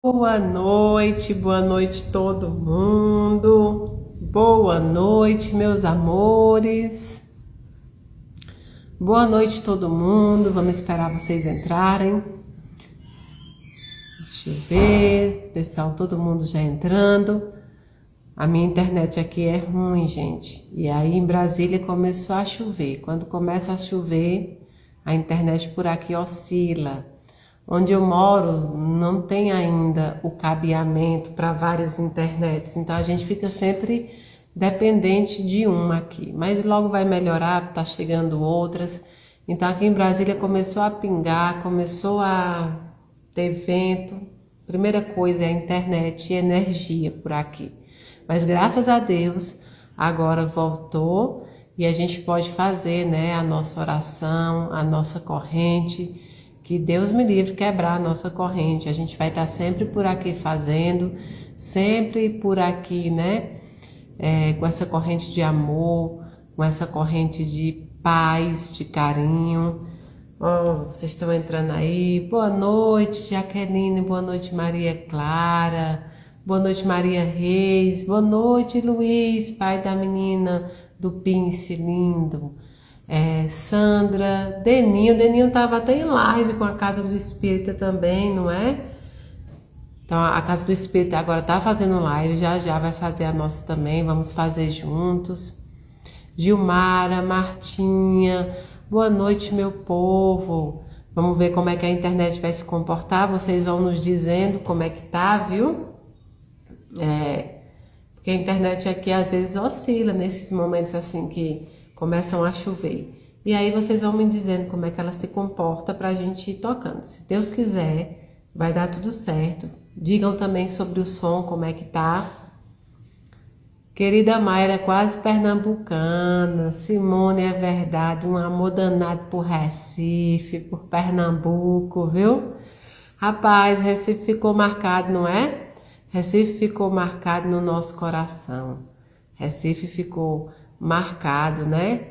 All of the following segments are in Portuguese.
Boa noite todo mundo. Boa noite, meus amores. Boa noite todo mundo. Vamos esperar vocês entrarem. Deixa eu ver, pessoal, todo mundo já entrando. A minha internet aqui é ruim, gente. E aí em Brasília começou a chover. Quando começa a chover, a internet por aqui oscila. Onde eu moro não tem ainda o cabeamento para várias internets, então a gente fica sempre dependente de uma aqui. Mas logo vai melhorar, tá chegando outras. Então aqui em Brasília começou a pingar, começou a ter vento. Primeira coisa é a internet e energia por aqui. Mas graças a Deus agora voltou e a gente pode fazer, né, a nossa oração, a nossa corrente. Que Deus me livre quebrar a nossa corrente. A gente vai estar sempre por aqui fazendo, sempre por aqui, né? Com essa corrente de amor, com essa corrente de paz, de carinho. Oh, vocês estão entrando aí. Boa noite, Jaqueline. Boa noite, Maria Clara. Boa noite, Maria Reis. Boa noite, Luiz, pai da menina do Pince lindo. Sandra, Deninho tava até em live com a Casa do Espírita também, não é? Então a Casa do Espírita agora tá fazendo live, já vai fazer a nossa também, vamos fazer juntos. Gilmara, Martinha, boa noite meu povo. Vamos ver como é que a internet vai se comportar, vocês vão nos dizendo como é que tá, viu? Porque a internet aqui às vezes oscila nesses momentos assim que começam a chover. E aí vocês vão me dizendo como é que ela se comporta pra gente ir tocando. Se Deus quiser, vai dar tudo certo. Digam também sobre o som, como é que tá. Querida Mayra, quase pernambucana. Simone, é verdade, um amor danado por Recife, por Pernambuco, viu? Rapaz, Recife ficou marcado, não é? Recife ficou marcado no nosso coração. Recife ficou marcado, né?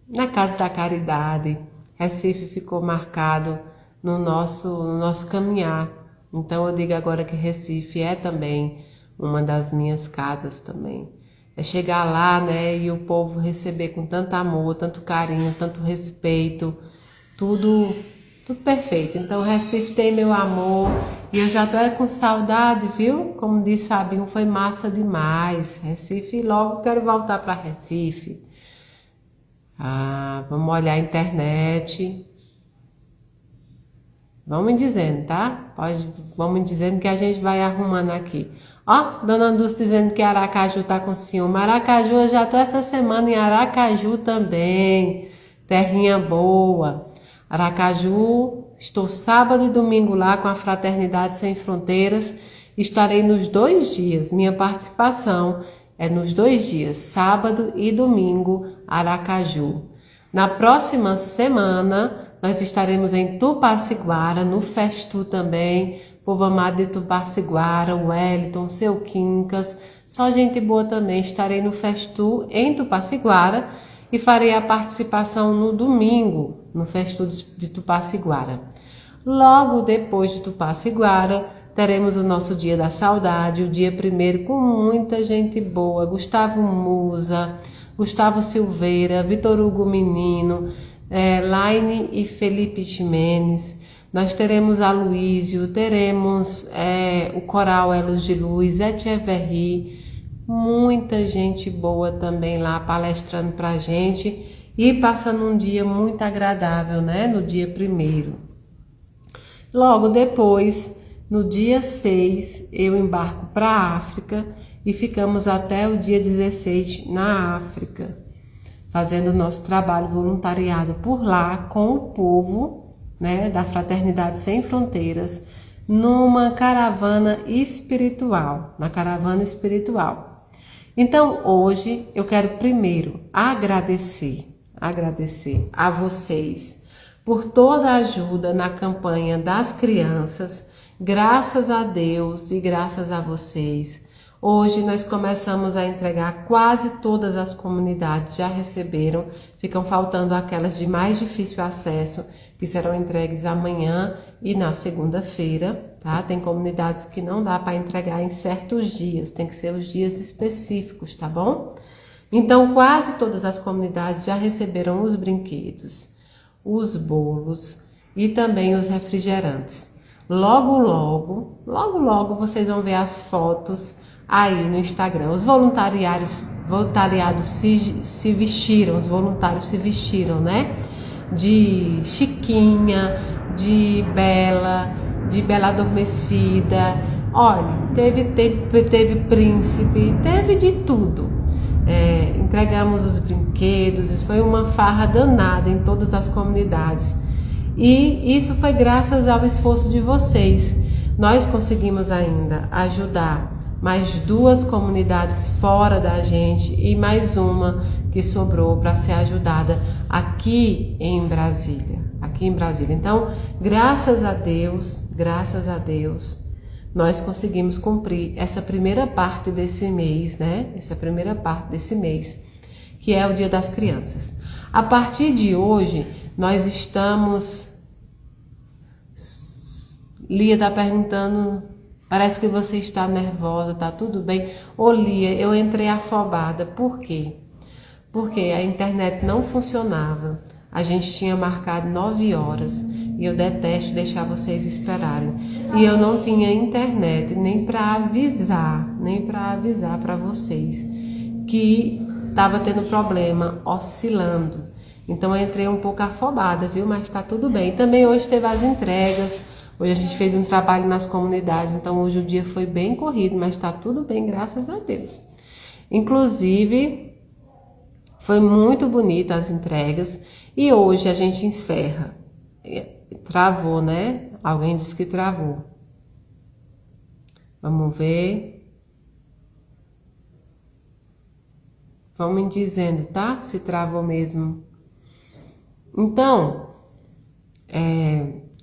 Na Casa da Caridade, Recife ficou marcado no nosso caminhar. Então eu digo agora que Recife é também uma das minhas casas também. É chegar lá, né, e o povo receber com tanto amor, tanto carinho, tanto respeito, tudo perfeito. Então Recife tem meu amor e eu já tô com saudade, viu? Como disse Fabinho, foi massa demais. Recife, logo quero voltar para Recife. Vamos olhar a internet. Vamos me dizendo, tá? Vamos me dizendo que a gente vai arrumando aqui. Ó, Dona Dulce dizendo que Aracaju tá com ciúme. Aracaju, eu já tô essa semana em Aracaju também. Terrinha boa. Aracaju, estou sábado e domingo lá com a Fraternidade Sem Fronteiras. Estarei nos 2 dias. Minha participação é nos 2 dias, sábado e domingo, Aracaju. Na próxima semana, nós estaremos em Tupaciguara, no Festu também. Povo amado de Tupaciguara, Wellington, Seu Quincas, só gente boa também. Estarei no Festu em Tupaciguara e farei a participação no domingo, no Festu de Tupaciguara. Logo depois de Tupaciguara, teremos o nosso Dia da Saudade, o dia 1º com muita gente boa. Gustavo Musa, Gustavo Silveira, Vitor Hugo Menino, Laine e Felipe Ximenes. Nós teremos Aloísio, teremos o Coral Elos de Luz, Etcheverry, muita gente boa também lá palestrando pra gente e passando um dia muito agradável, né? No dia 1º. Logo depois, no dia 6, eu embarco para a África e ficamos até o dia 16 na África, fazendo o nosso trabalho voluntariado por lá com o povo, né, da Fraternidade Sem Fronteiras, numa caravana espiritual, na caravana espiritual. Então, hoje eu quero primeiro agradecer a vocês por toda a ajuda na campanha das crianças. Graças a Deus e graças a vocês, Hoje nós começamos a entregar, quase todas as comunidades já receberam, ficam faltando aquelas de mais difícil acesso, que serão entregues amanhã e na segunda-feira, tá? Tem comunidades que não dá para entregar em certos dias, tem que ser os dias específicos, tá bom? Então, quase todas as comunidades já receberam os brinquedos, os bolos e também os refrigerantes. Logo, logo vocês vão ver as fotos aí no Instagram. Os voluntariados se vestiram, os voluntários se vestiram, né? De Chiquinha, de Bela Adormecida. Olha, teve príncipe, teve de tudo. Entregamos os brinquedos, foi uma farra danada em todas as comunidades. E isso foi graças ao esforço de vocês. Nós conseguimos ainda ajudar mais 2 comunidades fora da gente e mais uma que sobrou para ser ajudada aqui em Brasília. Então, graças a Deus, nós conseguimos cumprir essa primeira parte desse mês, né? Essa primeira parte desse mês, que é o Dia das Crianças. A partir de hoje, nós estamos... Lia está perguntando, parece que você está nervosa, tá tudo bem? Ô Lia, eu entrei afobada, por quê? Porque a internet não funcionava, a gente tinha marcado 9 horas e eu detesto deixar vocês esperarem. E eu não tinha internet nem para avisar para vocês que estava tendo problema, oscilando. Então eu entrei um pouco afobada, viu? Mas tá tudo bem. Também hoje teve as entregas, hoje a gente fez um trabalho nas comunidades, então hoje o dia foi bem corrido, mas tá tudo bem, graças a Deus. Inclusive, foi muito bonita as entregas e hoje a gente encerra. Travou, né? Alguém disse que travou. Vamos ver. Vão me dizendo, tá? Se travou mesmo. Então,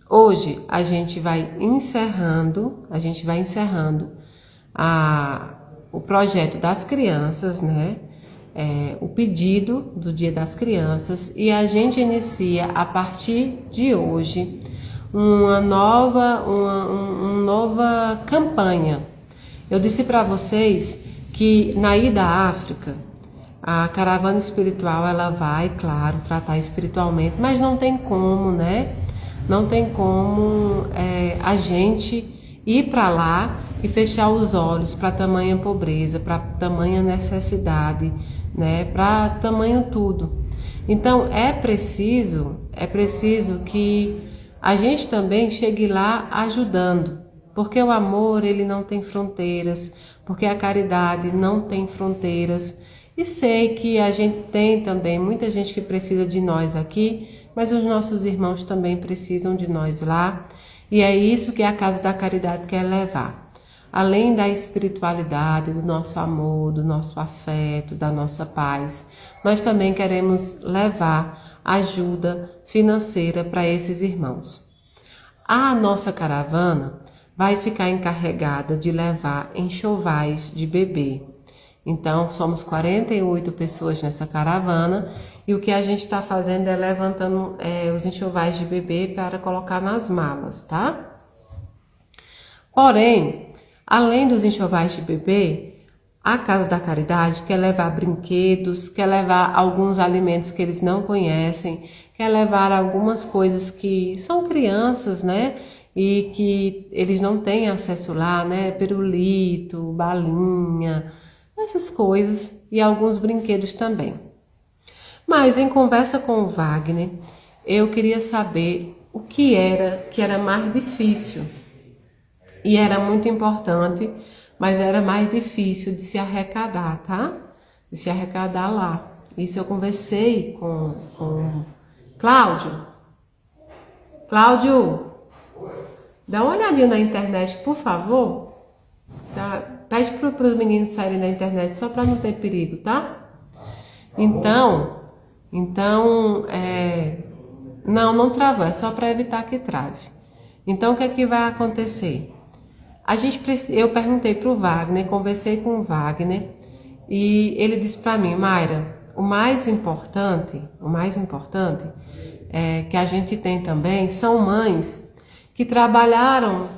hoje a gente vai encerrando o projeto das crianças, né? O pedido do Dia das Crianças, e a gente inicia a partir de hoje uma nova campanha. Eu disse para vocês que na ida à África, a caravana espiritual, ela vai, claro, tratar espiritualmente, mas não tem como, né? Não tem como a gente ir para lá e fechar os olhos para tamanha pobreza, para tamanha necessidade, né? Para tamanho tudo. Então é preciso que a gente também chegue lá ajudando, porque o amor, ele não tem fronteiras, porque a caridade não tem fronteiras. E sei que a gente tem também muita gente que precisa de nós aqui, mas os nossos irmãos também precisam de nós lá. E é isso que a Casa da Caridade quer levar. Além da espiritualidade, do nosso amor, do nosso afeto, da nossa paz, nós também queremos levar ajuda financeira para esses irmãos. A nossa caravana vai ficar encarregada de levar enxovais de bebê. Então, somos 48 pessoas nessa caravana e o que a gente está fazendo é levantando os enxovais de bebê para colocar nas malas, tá? Porém, além dos enxovais de bebê, a Casa da Caridade quer levar brinquedos, quer levar alguns alimentos que eles não conhecem, quer levar algumas coisas que são crianças, né? E que eles não têm acesso lá, né? Pirulito, balinha, essas coisas, e alguns brinquedos também. Mas em conversa com o Wagner, eu queria saber o que era mais difícil. E era muito importante, mas era mais difícil de se arrecadar, tá? De se arrecadar lá. Isso eu conversei com Cláudio. Cláudio, dá uma olhadinha na internet, por favor. Tá? Pede para os meninos saírem da internet só para não ter perigo, tá? Então, não travou, é só para evitar que trave. Então, o que é que vai acontecer? Eu perguntei para o Wagner, conversei com o Wagner e ele disse para mim, Mayra, o mais importante é que a gente tem também são mães que trabalharam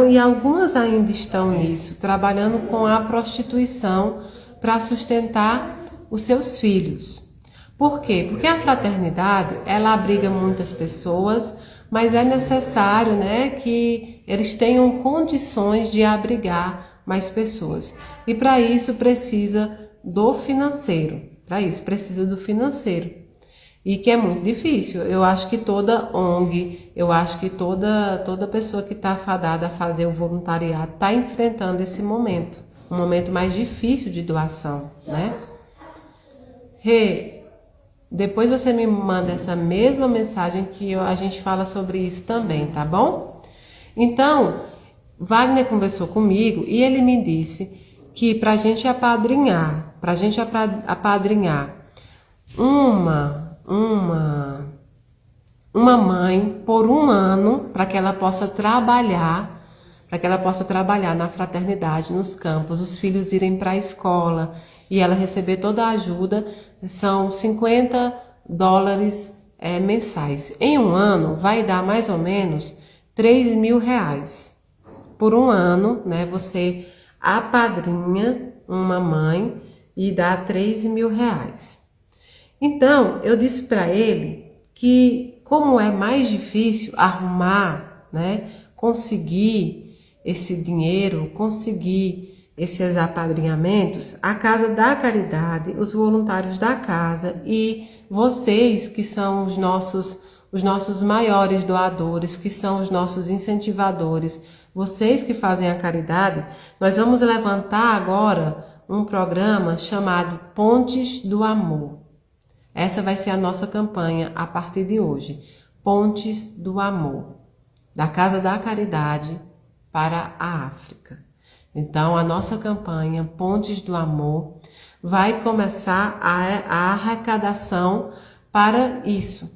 e algumas ainda estão nisso, trabalhando com a prostituição para sustentar os seus filhos. Por quê? Porque a fraternidade, ela abriga muitas pessoas, mas é necessário, né, que eles tenham condições de abrigar mais pessoas. E para isso precisa do financeiro. E que é muito difícil. Eu acho que toda ONG, eu acho que toda pessoa que está afadada a fazer o voluntariado está enfrentando esse momento. Um momento mais difícil de doação, né? Depois você me manda essa mesma mensagem que a gente fala sobre isso também, tá bom? Então, Wagner conversou comigo e ele me disse que para a gente apadrinhar uma mãe por um ano, para que ela possa trabalhar na fraternidade, nos campos, os filhos irem para a escola e ela receber toda a ajuda, são $50 mensais. Em um ano vai dar mais ou menos R$3.000. Por um ano, né, você apadrinha uma mãe e dá R$3.000. Então, eu disse para ele que como é mais difícil arrumar, né, conseguir esse dinheiro, conseguir esses apadrinhamentos, a Casa da Caridade, os voluntários da casa e vocês que são os nossos maiores doadores, que são os nossos incentivadores, vocês que fazem a caridade, nós vamos levantar agora um programa chamado Pontes do Amor. Essa vai ser a nossa campanha a partir de hoje. Pontes do Amor, da Casa da Caridade para a África. Então, a nossa campanha Pontes do Amor vai começar a arrecadação para isso.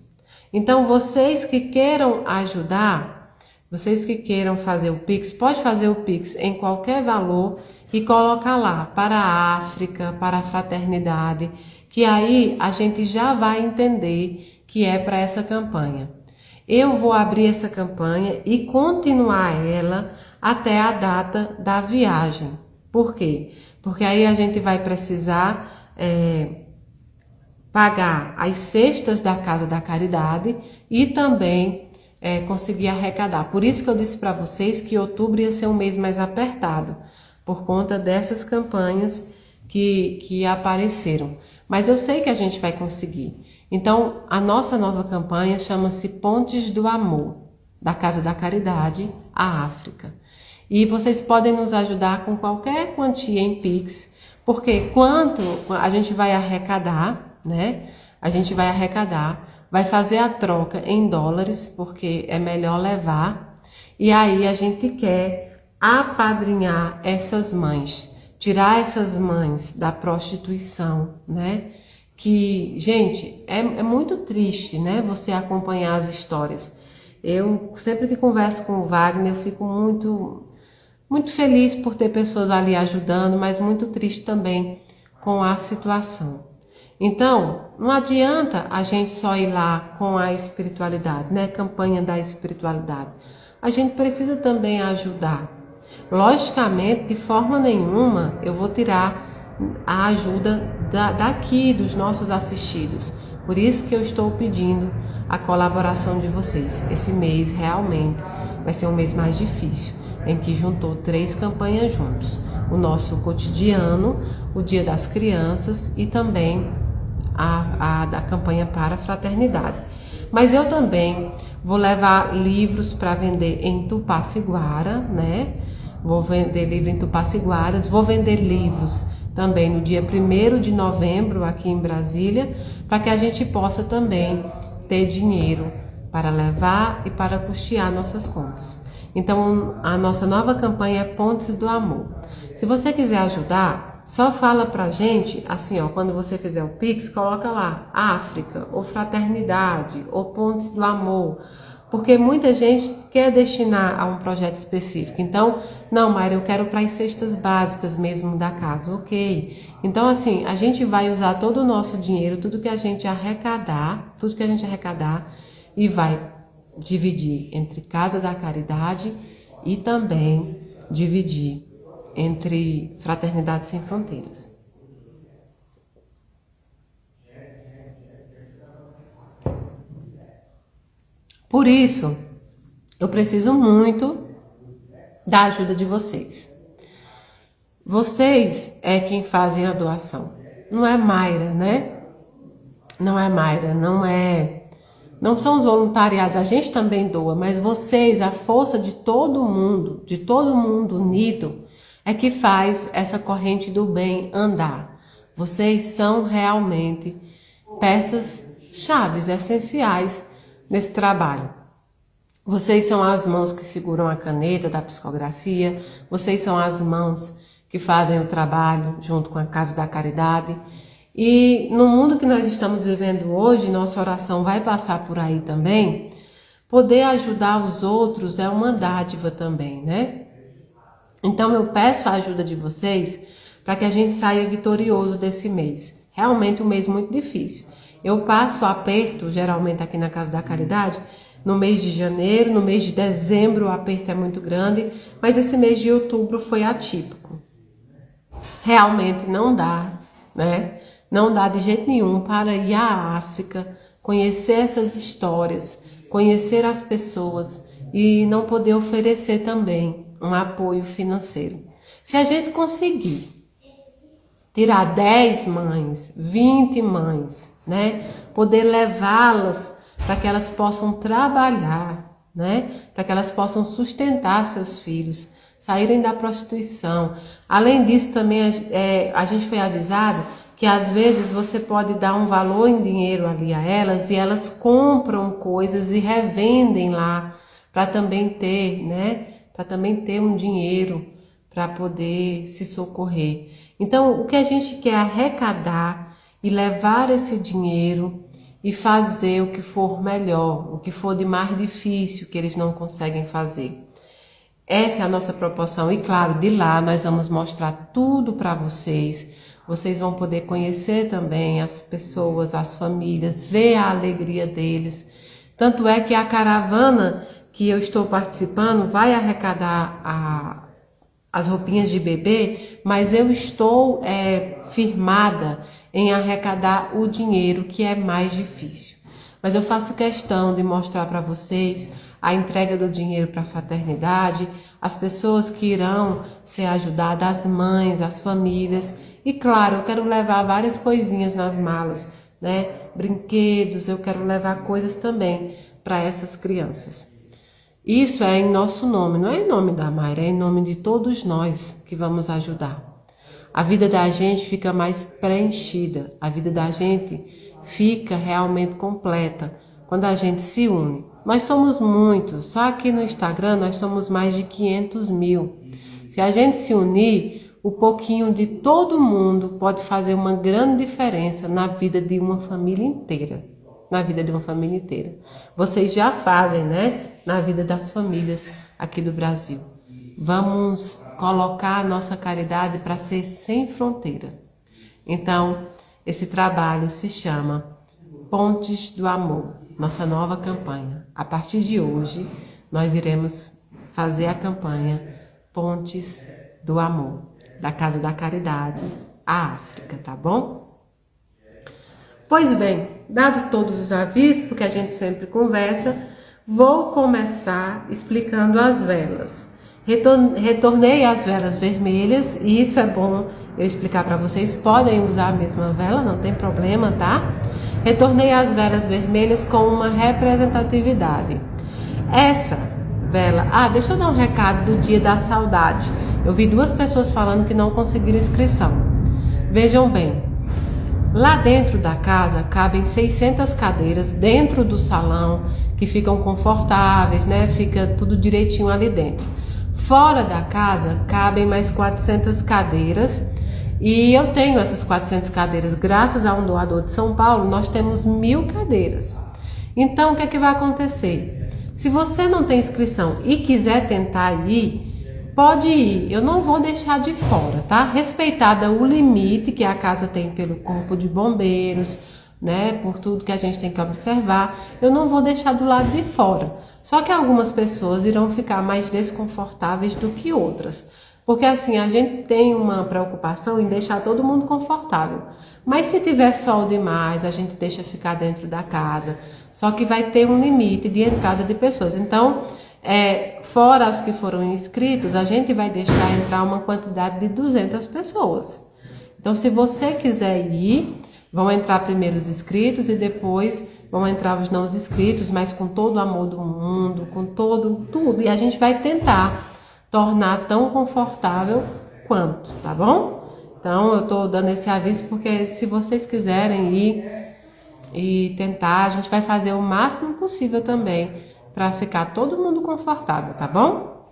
Então, vocês que queiram ajudar, vocês que queiram fazer o Pix, pode fazer o Pix em qualquer valor e colocar lá para a África, para a fraternidade, que aí a gente já vai entender que é para essa campanha. Eu vou abrir essa campanha e continuar ela até a data da viagem. Por quê? Porque aí a gente vai precisar pagar as cestas da Casa da Caridade e também conseguir arrecadar. Por isso que eu disse para vocês que outubro ia ser um mês mais apertado, por conta dessas campanhas que apareceram. Mas eu sei que a gente vai conseguir. Então, a nossa nova campanha chama-se Pontes do Amor, da Casa da Caridade à África. E vocês podem nos ajudar com qualquer quantia em Pix, porque quanto a gente vai arrecadar, né? A gente vai arrecadar, vai fazer a troca em dólares, porque é melhor levar. E aí a gente quer apadrinhar essas mães, tirar essas mães da prostituição, né? Que, gente, é muito triste, né? Você acompanhar as histórias. Eu, sempre que converso com o Wagner, eu fico muito feliz por ter pessoas ali ajudando, mas muito triste também com a situação. Então, não adianta a gente só ir lá com a espiritualidade, né? Campanha da espiritualidade. A gente precisa também ajudar. Logicamente, de forma nenhuma, eu vou tirar a ajuda daqui, dos nossos assistidos. Por isso que eu estou pedindo a colaboração de vocês. Esse mês realmente vai ser um mês mais difícil, em que juntou 3 campanhas juntos. O nosso cotidiano, o Dia das Crianças e também a da campanha para a fraternidade. Mas eu também vou levar livros para vender em Tupaciguara, né? Vou vender livro em Tupaciguaras, vou vender livros também no dia 1º de novembro aqui em Brasília, para que a gente possa também ter dinheiro para levar e para custear nossas contas. Então, a nossa nova campanha é Pontes do Amor. Se você quiser ajudar, só fala pra gente, assim, ó, quando você fizer o Pix, coloca lá África, ou Fraternidade, ou Pontes do Amor, Porque muita gente quer destinar a um projeto específico. Então, não, Mayra, eu quero para as cestas básicas mesmo da casa, ok. Então, assim, a gente vai usar todo o nosso dinheiro, tudo que a gente arrecadar, e vai dividir entre Casa da Caridade e também dividir entre Fraternidade Sem Fronteiras. Por isso, eu preciso muito da ajuda de vocês. Vocês é quem fazem a doação. Não é Mayra, né? Não é Mayra, não são os voluntariados, a gente também doa, mas vocês, a força de todo mundo unido, é que faz essa corrente do bem andar. Vocês são realmente peças chaves, essenciais nesse trabalho. Vocês são as mãos que seguram a caneta da psicografia, vocês são as mãos que fazem o trabalho junto com a Casa da Caridade. E no mundo que nós estamos vivendo hoje, nossa oração vai passar por aí também. Poder ajudar os outros é uma dádiva também, né? Então eu peço a ajuda de vocês para que a gente saia vitorioso desse mês. Realmente um mês muito difícil. Eu passo aperto, geralmente aqui na Casa da Caridade, no mês de janeiro, no mês de dezembro o aperto é muito grande, mas esse mês de outubro foi atípico. Realmente não dá, né? Não dá de jeito nenhum para ir à África, conhecer essas histórias, conhecer as pessoas e não poder oferecer também um apoio financeiro. Se a gente conseguir tirar 10 mães, 20 mães, né? Poder levá-las para que elas possam trabalhar, né? Para que elas possam sustentar seus filhos, saírem da prostituição. Além disso, também a gente foi avisado que às vezes você pode dar um valor em dinheiro ali a elas e elas compram coisas e revendem lá para também ter, né? Para também ter um dinheiro para poder se socorrer. Então, o que a gente quer é arrecadar e levar esse dinheiro e fazer o que for melhor, o que for de mais difícil que eles não conseguem fazer. Essa é a nossa proporção e, claro, de lá nós vamos mostrar tudo para vocês. Vocês vão poder conhecer também as pessoas, as famílias, ver a alegria deles. Tanto é que a caravana que eu estou participando vai arrecadar as roupinhas de bebê, mas eu estou firmada em arrecadar o dinheiro, que é mais difícil. Mas eu faço questão de mostrar para vocês a entrega do dinheiro para a fraternidade, as pessoas que irão ser ajudadas, as mães, as famílias. E claro, eu quero levar várias coisinhas nas malas, né? Brinquedos, eu quero levar coisas também para essas crianças. Isso é em nosso nome, não é em nome da Mayra, é em nome de todos nós que vamos ajudar. A vida da gente fica mais preenchida, a vida da gente fica realmente completa quando a gente se une. Nós somos muitos, só aqui no Instagram nós somos mais de 500 mil. Se a gente se unir, o pouquinho de todo mundo pode fazer uma grande diferença na vida de uma família inteira. Na vida de uma família inteira. Vocês já fazem, né? Na vida das famílias aqui do Brasil. Vamos colocar a nossa caridade para ser sem fronteira. Então, esse trabalho se chama Pontes do Amor, nossa nova campanha. A partir de hoje, nós iremos fazer a campanha Pontes do Amor, da Casa da Caridade à África, tá bom? Pois bem, dado todos os avisos, porque a gente sempre conversa, vou começar explicando as velas. Retornei às velas vermelhas e isso é bom eu explicar para vocês. Podem usar a mesma vela, não tem problema, tá? Retornei às velas vermelhas com uma representatividade. Essa vela... deixa eu dar um recado do Dia da Saudade. Eu vi 2 pessoas falando que não conseguiram inscrição. Vejam bem, lá dentro da casa cabem 600 cadeiras dentro do salão que ficam confortáveis, né? Fica tudo direitinho ali dentro. Fora da casa cabem mais 400 cadeiras e eu tenho essas 400 cadeiras graças a um doador de São Paulo. Nós temos 1000 cadeiras. Então o que é que vai acontecer? Se você não tem inscrição e quiser tentar ir, pode ir. Eu não vou deixar de fora, tá? Respeitada o limite que a casa tem pelo Corpo de Bombeiros, né? Por tudo que a gente tem que observar, eu não vou deixar do lado de fora. Só que algumas pessoas irão ficar mais desconfortáveis do que outras. Porque assim, a gente tem uma preocupação em deixar todo mundo confortável. Mas se tiver sol demais, a gente deixa ficar dentro da casa. Só que vai ter um limite de entrada de pessoas. Então, fora os que foram inscritos, a gente vai deixar entrar uma quantidade de 200 pessoas. Então, se você quiser ir, vão entrar primeiro os inscritos e depois vão entrar os não inscritos, mas com todo o amor do mundo, com tudo. E a gente vai tentar tornar tão confortável quanto, tá bom? Então, eu tô dando esse aviso porque se vocês quiserem ir e tentar, a gente vai fazer o máximo possível também para ficar todo mundo confortável, tá bom?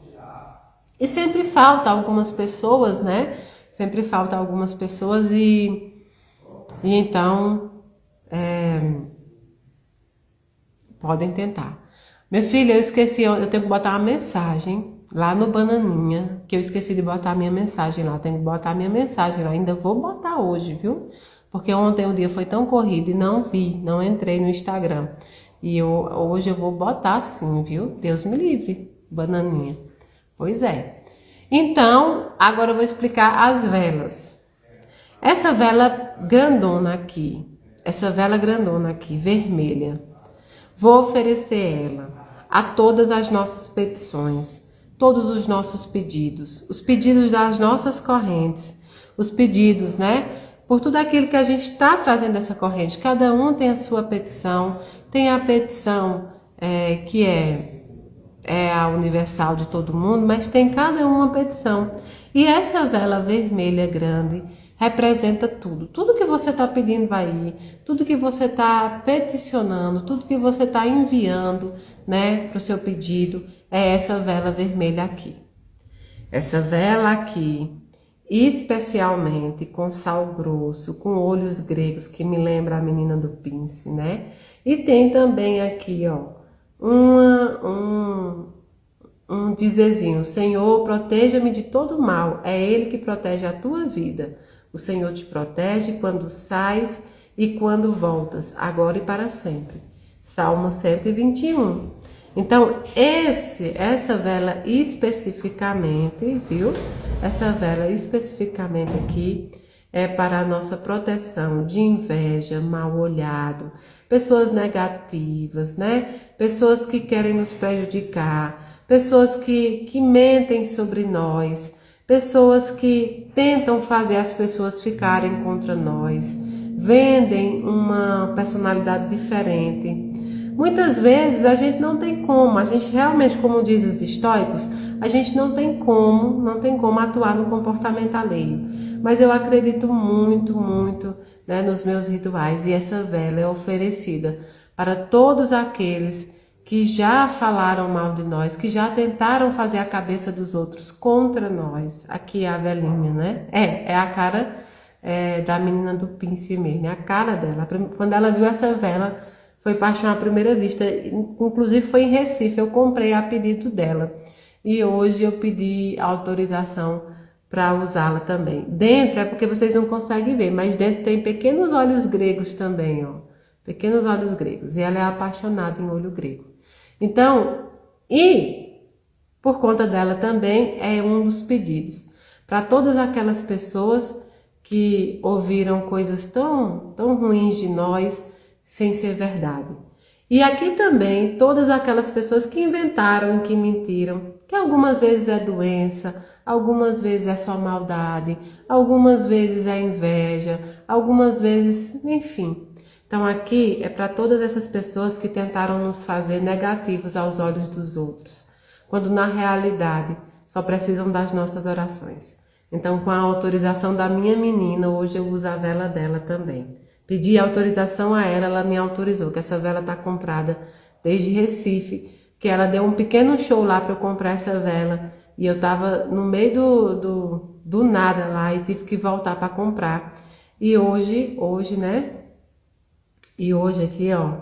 E sempre falta algumas pessoas, né? Sempre falta algumas pessoas e então podem tentar. Meu filho, eu esqueci, eu tenho que botar uma mensagem lá no Bananinha, que eu esqueci de botar a minha mensagem lá. Tenho que botar a minha mensagem lá. Ainda vou botar hoje, viu? Porque ontem o dia foi tão corrido e não entrei no Instagram. E hoje eu vou botar sim, viu? Deus me livre, Bananinha. Pois é. Então, agora eu vou explicar as velas. Essa vela grandona aqui, vermelha, vou oferecer ela a todas as nossas petições, todos os nossos pedidos, os pedidos das nossas correntes, os pedidos, né? Por tudo aquilo que a gente está trazendo essa corrente. Cada um tem a sua petição, tem a petição que é a universal de todo mundo, mas tem cada uma petição. E essa vela vermelha grande representa tudo. Tudo que você está pedindo vai ir, tudo que você está peticionando, tudo que você está enviando, né, para o seu pedido, é essa vela vermelha aqui. Essa vela aqui, especialmente com sal grosso, com olhos gregos, que me lembra a menina do Pince, né? E tem também aqui, ó, um dizerzinho: Senhor, proteja-me de todo mal, é Ele que protege a tua vida. O Senhor te protege quando sais e quando voltas, agora e para sempre. Salmo 121. Então, essa vela especificamente, viu? Essa vela especificamente aqui é para a nossa proteção de inveja, mal olhado, pessoas negativas, né? Pessoas que querem nos prejudicar, pessoas que mentem sobre nós, pessoas que tentam fazer as pessoas ficarem contra nós, vendem uma personalidade diferente. Muitas vezes a gente não tem como, a gente realmente, como diz os estoicos, a gente não tem como atuar no comportamento alheio. Mas eu acredito muito, né, nos meus rituais, e essa vela é oferecida para todos aqueles que já falaram mal de nós, que já tentaram fazer a cabeça dos outros contra nós. Aqui é a velinha, né? É a cara da menina do Pince mesmo, é a cara dela. Quando ela viu essa vela, foi paixão à primeira vista. Inclusive foi em Recife, eu comprei a pedido dela. E hoje eu pedi autorização para usá-la também. Dentro é porque vocês não conseguem ver, mas dentro tem pequenos olhos gregos também, ó. Pequenos olhos gregos. E ela é apaixonada em olho grego. Então, e por conta dela também é um dos pedidos para todas aquelas pessoas que ouviram coisas tão ruins de nós sem ser verdade. E aqui também todas aquelas pessoas que inventaram e que mentiram, que algumas vezes é doença, algumas vezes é só maldade, algumas vezes é inveja, algumas vezes, enfim. Então aqui é para todas essas pessoas que tentaram nos fazer negativos aos olhos dos outros, quando na realidade só precisam das nossas orações. Então, com a autorização da minha menina, hoje eu uso a vela dela também. Pedi autorização a ela me autorizou, que essa vela está comprada desde Recife, que ela deu um pequeno show lá para eu comprar essa vela, e eu estava no meio do nada lá e tive que voltar para comprar. E hoje, né? E hoje aqui, ó,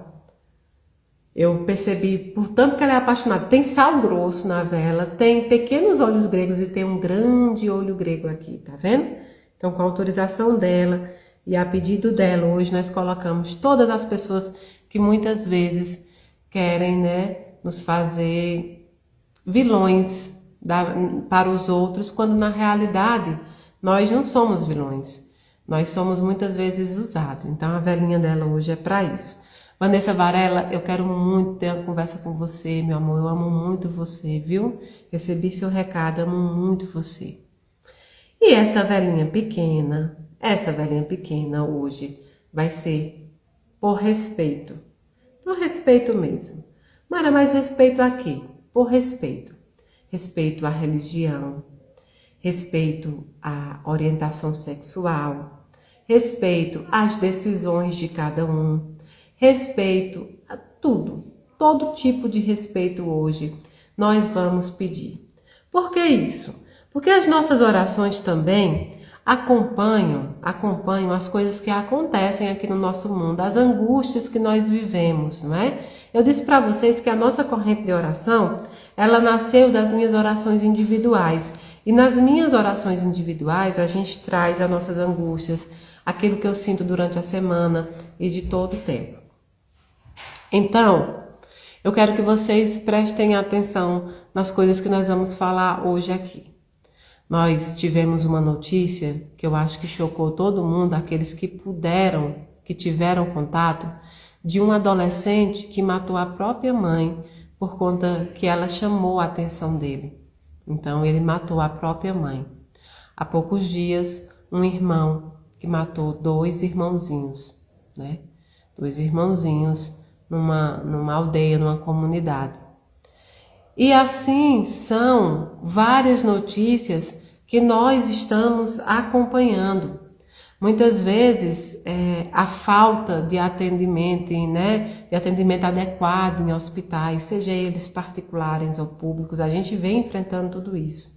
Eu percebi, portanto, que ela é apaixonada. Tem sal grosso na vela, tem pequenos olhos gregos e tem um grande olho grego aqui, tá vendo? Então, com a autorização dela e a pedido dela, hoje nós colocamos todas as pessoas que muitas vezes querem, né, nos fazer vilões para os outros, quando na realidade nós não somos vilões. Nós somos muitas vezes usados. Então, a velinha dela hoje é para isso. Vanessa Varela, eu quero muito ter uma conversa com você, meu amor. Eu amo muito você, viu? Recebi seu recado, amo muito você. E essa velinha pequena hoje vai ser por respeito. Por respeito mesmo. Mara, mas respeito a quê? Por respeito. Respeito à religião, respeito à orientação sexual, respeito às decisões de cada um, respeito a tudo, todo tipo de respeito hoje nós vamos pedir. Por que isso? Porque as nossas orações também acompanham as coisas que acontecem aqui no nosso mundo, as angústias que nós vivemos, não é? Eu disse para vocês que a nossa corrente de oração, ela nasceu das minhas orações individuais. E nas minhas orações individuais, a gente traz as nossas angústias, aquilo que eu sinto durante a semana e de todo o tempo. Então, eu quero que vocês prestem atenção nas coisas que nós vamos falar hoje aqui. Nós tivemos uma notícia que eu acho que chocou todo mundo, aqueles que tiveram contato, de um adolescente que matou a própria mãe por conta que ela chamou a atenção dele. Então, ele matou a própria mãe. Há poucos dias, um irmão que matou 2 irmãozinhos, né? 2 irmãozinhos numa aldeia, numa comunidade. E assim são várias notícias que nós estamos acompanhando. Muitas vezes a falta de atendimento, né, de atendimento adequado em hospitais, seja eles particulares ou públicos, a gente vem enfrentando tudo isso.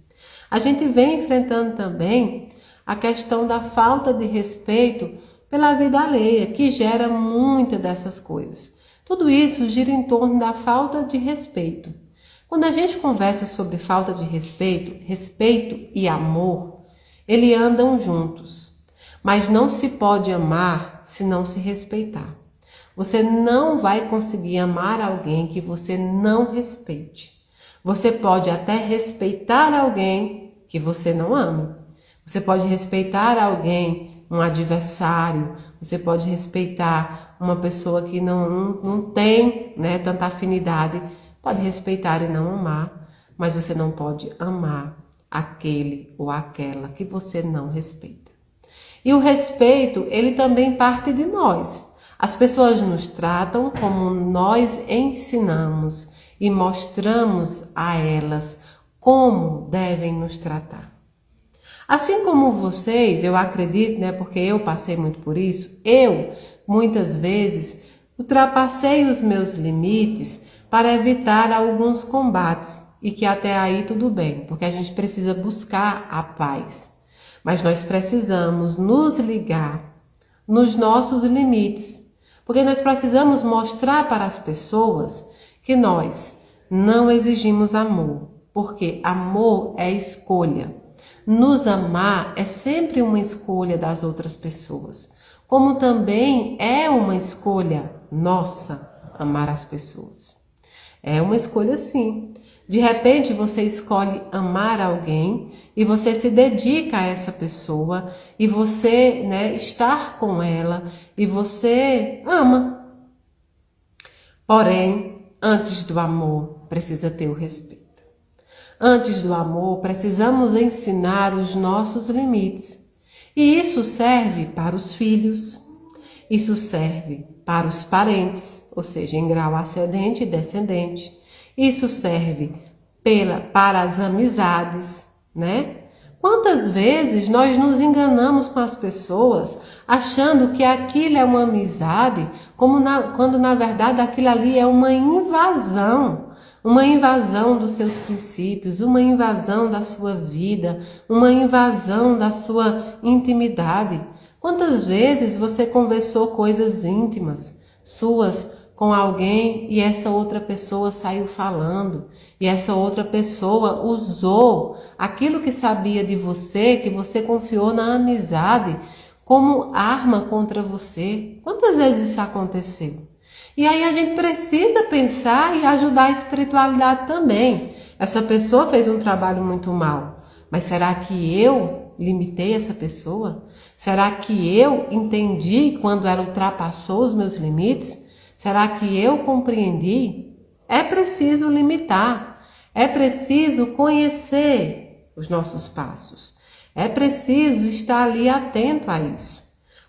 A gente vem enfrentando também a questão da falta de respeito pela vida alheia, que gera muitas dessas coisas. Tudo isso gira em torno da falta de respeito. Quando a gente conversa sobre falta de respeito, respeito e amor, eles andam juntos. Mas não se pode amar se não se respeitar. Você não vai conseguir amar alguém que você não respeite. Você pode até respeitar alguém que você não ama. Você pode respeitar alguém, um adversário. Você pode respeitar uma pessoa que não tem, né, tanta afinidade. Pode respeitar e não amar, mas você não pode amar aquele ou aquela que você não respeita. E o respeito, ele também parte de nós. As pessoas nos tratam como nós ensinamos e mostramos a elas como devem nos tratar. Assim como vocês, eu acredito, né, porque eu passei muito por isso, eu, muitas vezes, ultrapassei os meus limites para evitar alguns combates e que até aí tudo bem, porque a gente precisa buscar a paz. Mas nós precisamos nos ligar nos nossos limites, porque nós precisamos mostrar para as pessoas que nós não exigimos amor, porque amor é escolha. Nos amar é sempre uma escolha das outras pessoas, como também é uma escolha nossa amar as pessoas. É uma escolha sim. De repente você escolhe amar alguém e você se dedica a essa pessoa e você, né, estar com ela e você ama. Porém, antes do amor, precisa ter o respeito. Antes do amor, precisamos ensinar os nossos limites. E isso serve para os filhos, isso serve para os parentes, ou seja, em grau ascendente e descendente. Isso serve para as amizades, né? Quantas vezes nós nos enganamos com as pessoas achando que aquilo é uma amizade, quando na verdade aquilo ali é uma invasão dos seus princípios, uma invasão da sua vida, uma invasão da sua intimidade. Quantas vezes você conversou coisas íntimas suas com alguém e essa outra pessoa saiu falando, e essa outra pessoa usou aquilo que sabia de você, que você confiou na amizade, como arma contra você. Quantas vezes isso aconteceu? E aí a gente precisa pensar e ajudar a espiritualidade também. Essa pessoa fez um trabalho muito mal, mas será que eu limitei essa pessoa? Será que eu entendi quando ela ultrapassou os meus limites? Será que eu compreendi? É preciso limitar, é preciso conhecer os nossos passos, é preciso estar ali atento a isso.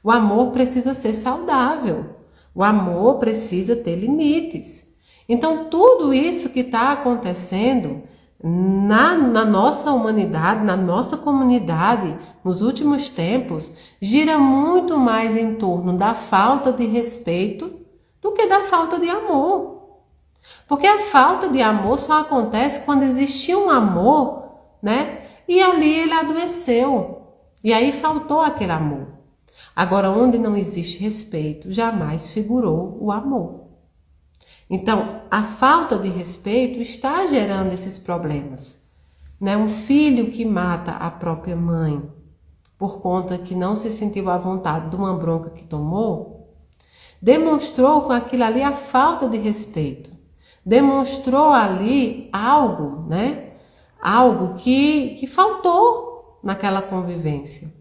O amor precisa ser saudável, o amor precisa ter limites. Então, tudo isso que está acontecendo na nossa humanidade, na nossa comunidade, nos últimos tempos, gira muito mais em torno da falta de respeito do que da falta de amor. Porque a falta de amor só acontece quando existia um amor, né? E ali ele adoeceu. E aí faltou aquele amor. Agora, onde não existe respeito, jamais figurou o amor. Então, a falta de respeito está gerando esses problemas, né? Um filho que mata a própria mãe por conta que não se sentiu à vontade de uma bronca que tomou, demonstrou com aquilo ali a falta de respeito. Demonstrou ali algo, né? Algo que faltou naquela convivência.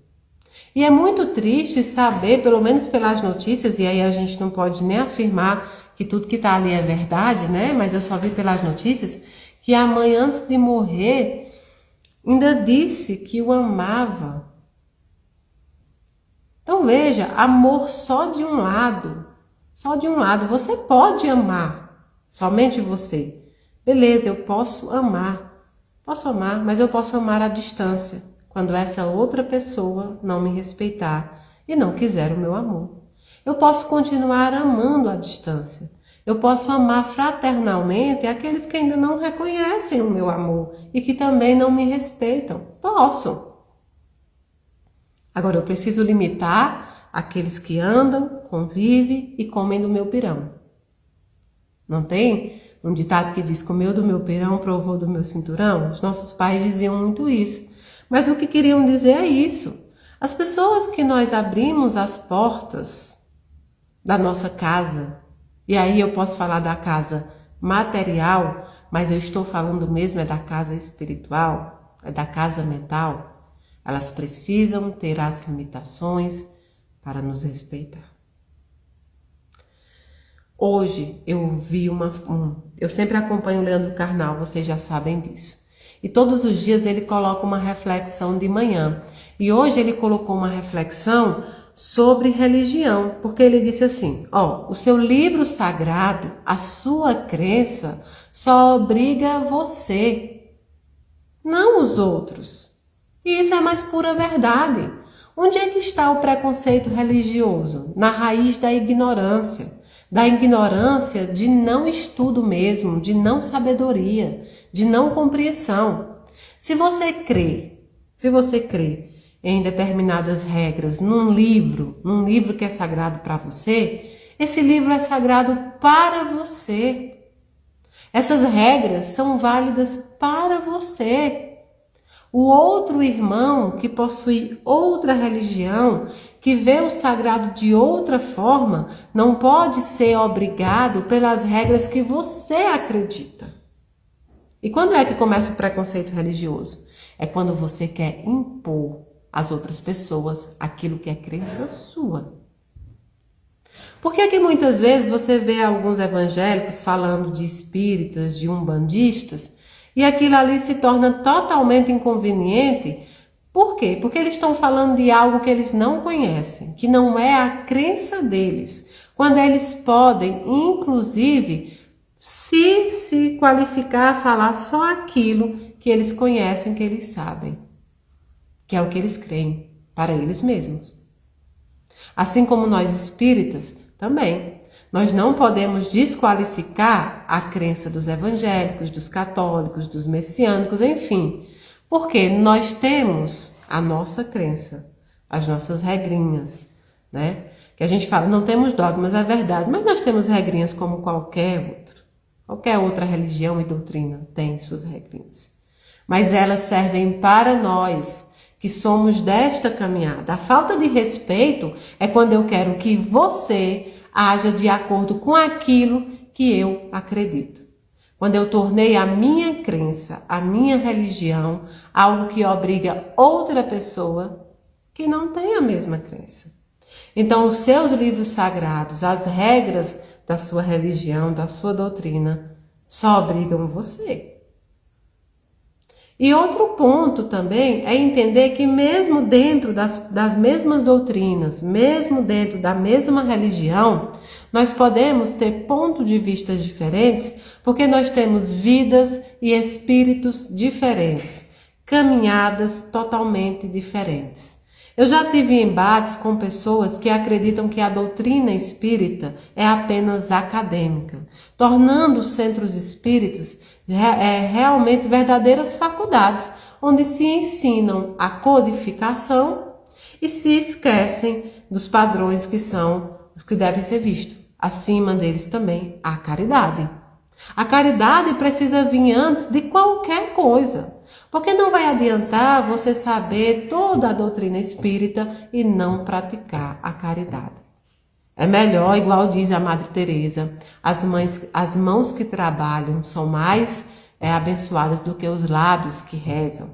E é muito triste saber, pelo menos pelas notícias, e aí a gente não pode nem afirmar que tudo que está ali é verdade, né? Mas eu só vi pelas notícias que a mãe, antes de morrer, ainda disse que o amava. Então veja, amor só de um lado. Só de um lado. Você pode amar, somente você. Beleza, eu posso amar. Posso amar, mas eu posso amar à distância, quando essa outra pessoa não me respeitar e não quiser o meu amor. Eu posso continuar amando à distância. Eu posso amar fraternalmente aqueles que ainda não reconhecem o meu amor e que também não me respeitam. Posso. Agora, eu preciso limitar aqueles que andam, convivem e comem do meu pirão. Não tem um ditado que diz: comeu do meu pirão, provou do meu cinturão? Os nossos pais diziam muito isso. Mas o que queriam dizer é isso. As pessoas que nós abrimos as portas da nossa casa, e aí eu posso falar da casa material, mas eu estou falando mesmo é da casa espiritual, é da casa mental, elas precisam ter as limitações para nos respeitar. Hoje eu vi eu sempre acompanho o Leandro Carnal, vocês já sabem disso. E todos os dias ele coloca uma reflexão de manhã. E hoje ele colocou uma reflexão sobre religião, porque ele disse assim: o seu livro sagrado, a sua crença, só obriga você, não os outros. E isso é a mais pura verdade. Onde é que está o preconceito religioso? Na raiz da ignorância de não estudo mesmo, de não sabedoria, de não compreensão. Se você crê em determinadas regras num livro que é sagrado para você, esse livro é sagrado para você. Essas regras são válidas para você. O outro irmão que possui outra religião, que vê o sagrado de outra forma, não pode ser obrigado pelas regras que você acredita. E quando é que começa o preconceito religioso? É quando você quer impor às outras pessoas aquilo que é crença sua. Por que muitas vezes você vê alguns evangélicos falando de espíritas, de umbandistas, e aquilo ali se torna totalmente inconveniente? Por quê? Porque eles estão falando de algo que eles não conhecem, que não é a crença deles. Quando eles podem, inclusive, se qualificar a falar só aquilo que eles conhecem, que eles sabem, que é o que eles creem para eles mesmos. Assim como nós espíritas, também. Nós não podemos desqualificar a crença dos evangélicos, dos católicos, dos messiânicos, enfim. Porque nós temos a nossa crença, as nossas regrinhas, né? Que a gente fala, não temos dogmas, é verdade, mas nós temos regrinhas como qualquer outro. Qualquer outra religião e doutrina tem suas regrinhas. Mas elas servem para nós, que somos desta caminhada. A falta de respeito é quando eu quero que você haja de acordo com aquilo que eu acredito. Quando eu tornei a minha crença, a minha religião, algo que obriga outra pessoa que não tem a mesma crença. Então, os seus livros sagrados, as regras da sua religião, da sua doutrina, só obrigam você. E outro ponto também é entender que mesmo dentro das mesmas doutrinas, mesmo dentro da mesma religião, nós podemos ter pontos de vista diferentes, porque nós temos vidas e espíritos diferentes, caminhadas totalmente diferentes. Eu já tive embates com pessoas que acreditam que a doutrina espírita é apenas acadêmica, tornando os centros espíritas realmente verdadeiras faculdades, onde se ensinam a codificação e se esquecem dos padrões que são os que devem ser vistos. Acima deles também a caridade. A caridade precisa vir antes de qualquer coisa, porque não vai adiantar você saber toda a doutrina espírita e não praticar a caridade. É melhor, igual diz a Madre Teresa, as mãos que trabalham são mais abençoadas do que os lábios que rezam.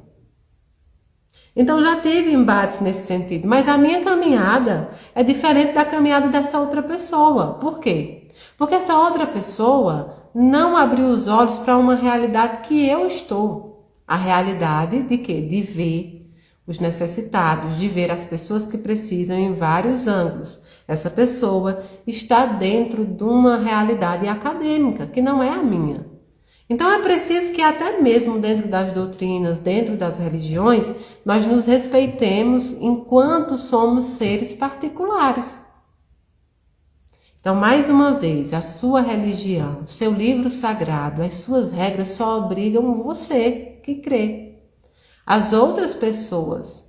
Então já tive embates nesse sentido, mas a minha caminhada é diferente da caminhada dessa outra pessoa. Por quê? Porque essa outra pessoa não abriu os olhos para uma realidade que eu estou. A realidade de quê? De ver os necessitados, de ver as pessoas que precisam em vários ângulos. Essa pessoa está dentro de uma realidade acadêmica, que não é a minha. Então é preciso que até mesmo dentro das doutrinas, dentro das religiões, nós nos respeitemos enquanto somos seres particulares. Então, mais uma vez, a sua religião, seu livro sagrado, as suas regras só obrigam você que crê. As outras pessoas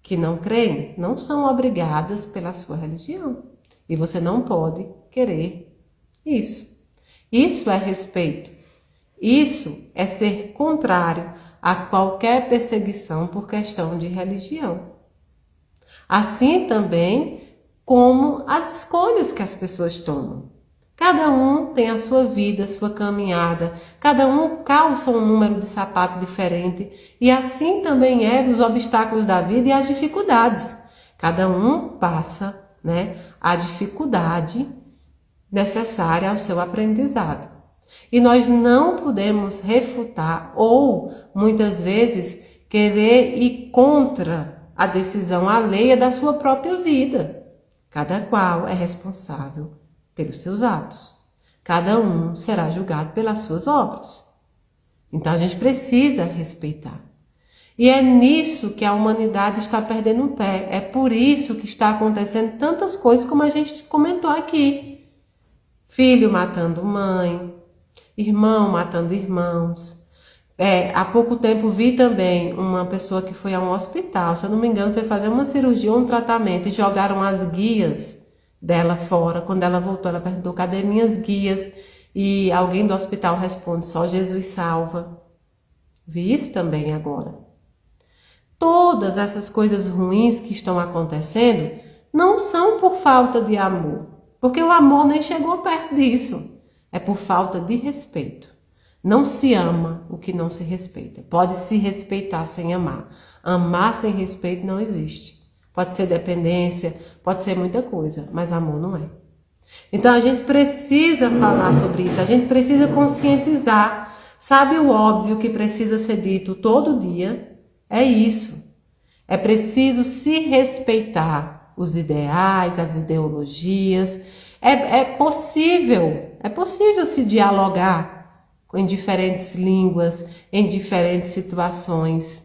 que não creem não são obrigadas pela sua religião. E você não pode querer isso. Isso é respeito. Isso é ser contrário a qualquer perseguição por questão de religião. Assim também como as escolhas que as pessoas tomam. Cada um tem a sua vida, a sua caminhada, cada um calça um número de sapato diferente e assim também é os obstáculos da vida e as dificuldades. Cada um passa, a dificuldade necessária ao seu aprendizado. E nós não podemos refutar ou, muitas vezes, querer ir contra a decisão alheia da sua própria vida. Cada qual é responsável pelos seus atos. Cada um será julgado pelas suas obras. Então a gente precisa respeitar. E é nisso que a humanidade está perdendo o pé. É por isso que está acontecendo tantas coisas como a gente comentou aqui. Filho matando mãe, irmão matando irmãos. Há pouco tempo vi também uma pessoa que foi a um hospital, se eu não me engano, foi fazer uma cirurgia ou um tratamento e jogaram as guias dela fora. Quando ela voltou, ela perguntou, cadê minhas guias? E alguém do hospital responde, só Jesus salva. Vi isso também agora. Todas essas coisas ruins que estão acontecendo não são por falta de amor, porque o amor nem chegou perto disso. É por falta de respeito. Não se ama o que não se respeita. Pode se respeitar sem amar. Amar sem respeito não existe. Pode ser dependência, pode ser muita coisa, mas amor não é. Então a gente precisa falar sobre isso, a gente precisa conscientizar. Sabe o óbvio que precisa ser dito todo dia? É isso. É preciso se respeitar os ideais, as ideologias. É possível se dialogar em diferentes línguas, em diferentes situações,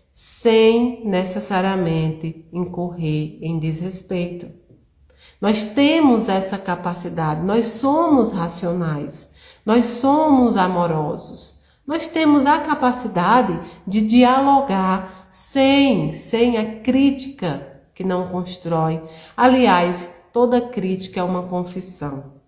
sem necessariamente incorrer em desrespeito. Nós temos essa capacidade, nós somos racionais, nós somos amorosos, nós temos a capacidade de dialogar sem a crítica que não constrói. Aliás, toda crítica é uma confissão.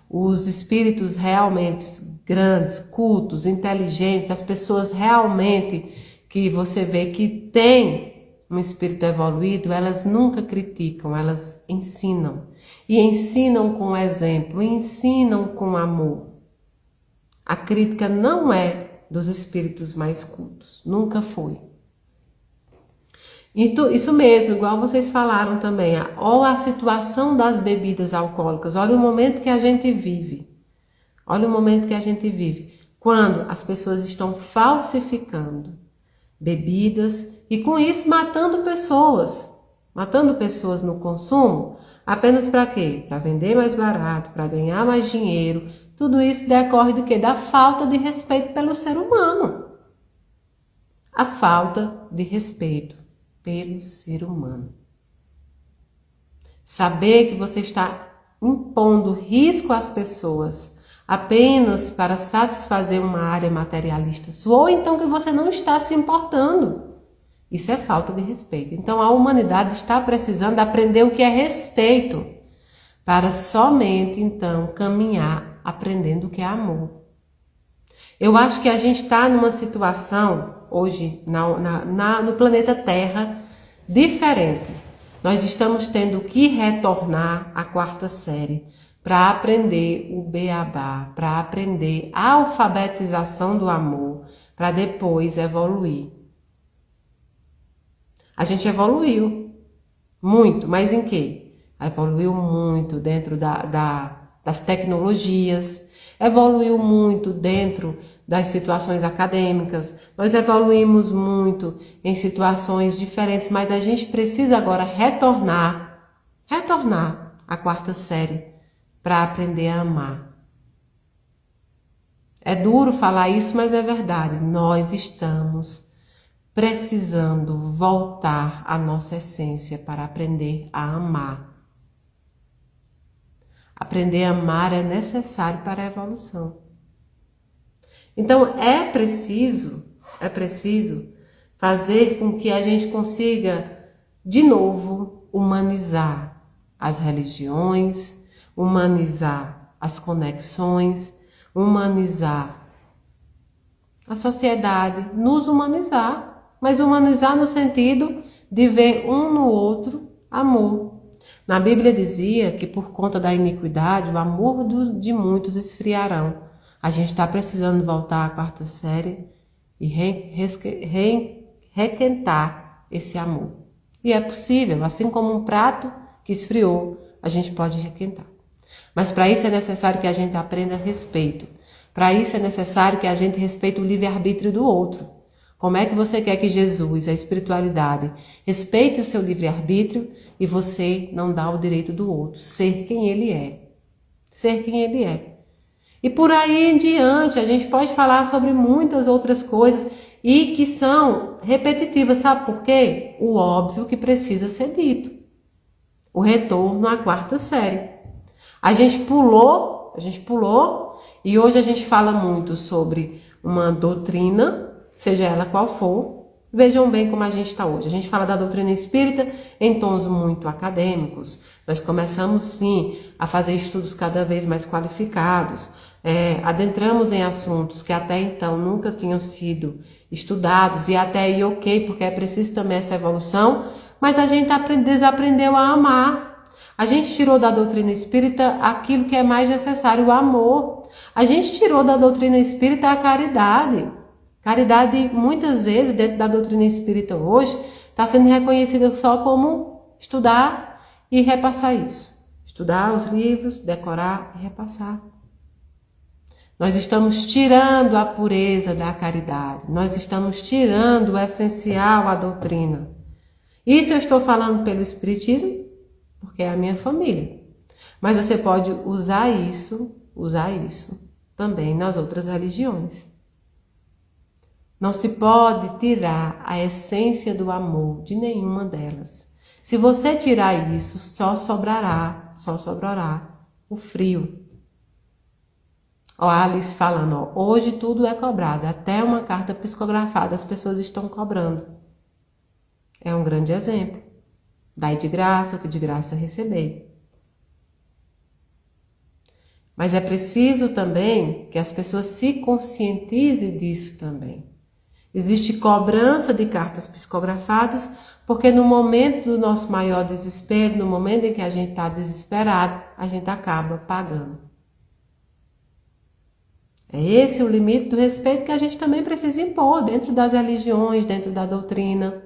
Os espíritos realmente grandes, cultos, inteligentes, as pessoas realmente que você vê que têm um espírito evoluído, elas nunca criticam, elas ensinam. E ensinam com exemplo, ensinam com amor. A crítica não é dos espíritos mais cultos, nunca foi. Isso mesmo, igual vocês falaram também, olha a situação das bebidas alcoólicas, olha o momento que a gente vive. Olha o momento que a gente vive, quando as pessoas estão falsificando bebidas e com isso matando pessoas no consumo, apenas para quê? Para vender mais barato, para ganhar mais dinheiro. Tudo isso decorre do quê? Da falta de respeito pelo ser humano. A falta de respeito pelo ser humano. Saber que você está impondo risco às pessoas apenas para satisfazer uma área materialista sua, ou então que você não está se importando. Isso é falta de respeito. Então a humanidade está precisando aprender o que é respeito, para somente então caminhar aprendendo o que é amor. Eu acho que a gente está numa situação hoje no planeta Terra diferente. Nós estamos tendo que retornar à quarta série para aprender o beabá, para aprender a alfabetização do amor, para depois evoluir. A gente evoluiu muito, mas em quê? Evoluiu muito dentro das tecnologias, evoluiu muito dentro das situações acadêmicas, nós evoluímos muito em situações diferentes, mas a gente precisa agora retornar à quarta série para aprender a amar. É duro falar isso, mas é verdade. Nós estamos precisando voltar à nossa essência para aprender a amar. Aprender a amar é necessário para a evolução. Então é preciso fazer com que a gente consiga de novo humanizar as religiões, humanizar as conexões, humanizar a sociedade, nos humanizar, mas humanizar no sentido de ver um no outro amor. Na Bíblia dizia que por conta da iniquidade, o amor de muitos esfriarão. A gente está precisando voltar à quarta série e requentar esse amor. E é possível, assim como um prato que esfriou, a gente pode requentar. Mas para isso é necessário que a gente aprenda respeito. Para isso é necessário que a gente respeite o livre-arbítrio do outro. Como é que você quer que Jesus, a espiritualidade, respeite o seu livre-arbítrio e você não dá o direito do outro ser quem ele é? Ser quem ele é. E por aí em diante, a gente pode falar sobre muitas outras coisas e que são repetitivas, sabe por quê? O óbvio que precisa ser dito. O retorno à quarta série. A gente pulou e hoje a gente fala muito sobre uma doutrina, seja ela qual for. Vejam bem como a gente está hoje. A gente fala da doutrina espírita em tons muito acadêmicos. Nós começamos sim a fazer estudos cada vez mais qualificados. Adentramos em assuntos que até então nunca tinham sido estudados e até aí ok, porque é preciso também essa evolução, mas a gente desaprendeu a amar. A gente tirou da doutrina espírita aquilo que é mais necessário, o amor. A gente tirou da doutrina espírita a caridade. Caridade, muitas vezes, dentro da doutrina espírita hoje, está sendo reconhecida só como estudar e repassar isso. Estudar os livros, decorar e repassar. Nós estamos tirando a pureza da caridade. Nós estamos tirando o essencial à doutrina. Isso eu estou falando pelo Espiritismo, porque é a minha família. Mas você pode usar isso também nas outras religiões. Não se pode tirar a essência do amor de nenhuma delas. Se você tirar isso, só sobrará o frio. Ó, Alice falando, hoje tudo é cobrado, até uma carta psicografada as pessoas estão cobrando. É um grande exemplo. Dai de graça, que de graça recebei. Mas é preciso também que as pessoas se conscientizem disso também. Existe cobrança de cartas psicografadas, porque no momento do nosso maior desespero, no momento em que a gente está desesperado, a gente acaba pagando. É esse o limite do respeito que a gente também precisa impor dentro das religiões, dentro da doutrina.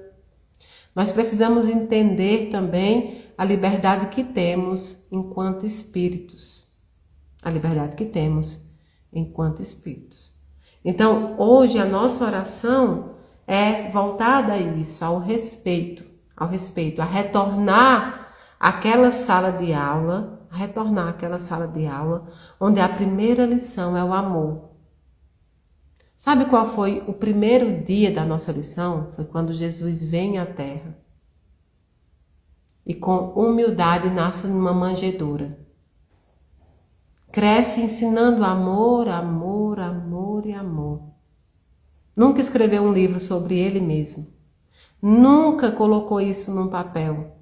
Nós precisamos entender também a liberdade que temos enquanto espíritos. A liberdade que temos enquanto espíritos. Então, hoje a nossa oração é voltada a isso, ao respeito, a retornar àquela sala de aula, onde a primeira lição é o amor. Sabe qual foi o primeiro dia da nossa lição? Foi quando Jesus vem à Terra e com humildade nasce numa manjedoura. Cresce ensinando amor, amor, amor e amor. Nunca escreveu um livro sobre ele mesmo. Nunca colocou isso num papel.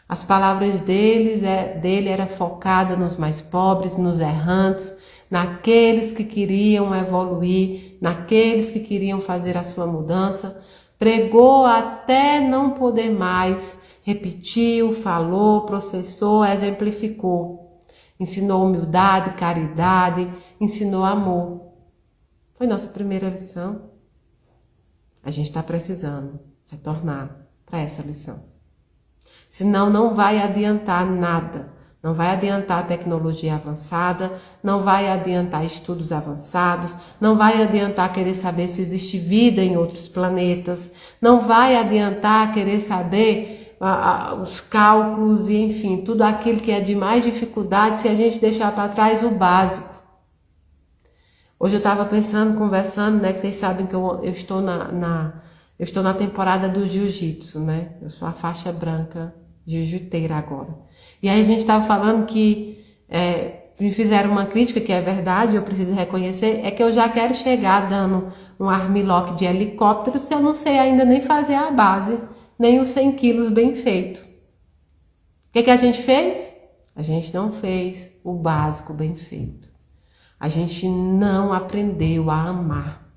As palavras dele eram focadas nos mais pobres, nos errantes, naqueles que queriam evoluir, naqueles que queriam fazer a sua mudança. Pregou até não poder mais, repetiu, falou, processou, exemplificou. Ensinou humildade, caridade, ensinou amor. Foi nossa primeira lição. A gente está precisando retornar para essa lição. Senão não vai adiantar nada. Não vai adiantar tecnologia avançada, não vai adiantar estudos avançados, não vai adiantar querer saber se existe vida em outros planetas, não vai adiantar querer saber os cálculos e, enfim, tudo aquilo que é de mais dificuldade se a gente deixar para trás o básico. Hoje eu estava pensando, conversando, né, que vocês sabem que eu estou na temporada do jiu-jitsu, né? Eu sou a faixa branca jiu-jiteira agora. E aí a gente estava falando que me fizeram uma crítica, que é verdade, eu preciso reconhecer, é que eu já quero chegar dando um armlock de helicóptero se eu não sei ainda nem fazer a base, nem os 100 quilos bem feito. O que a gente fez? A gente não fez o básico bem feito. A gente não aprendeu a amar.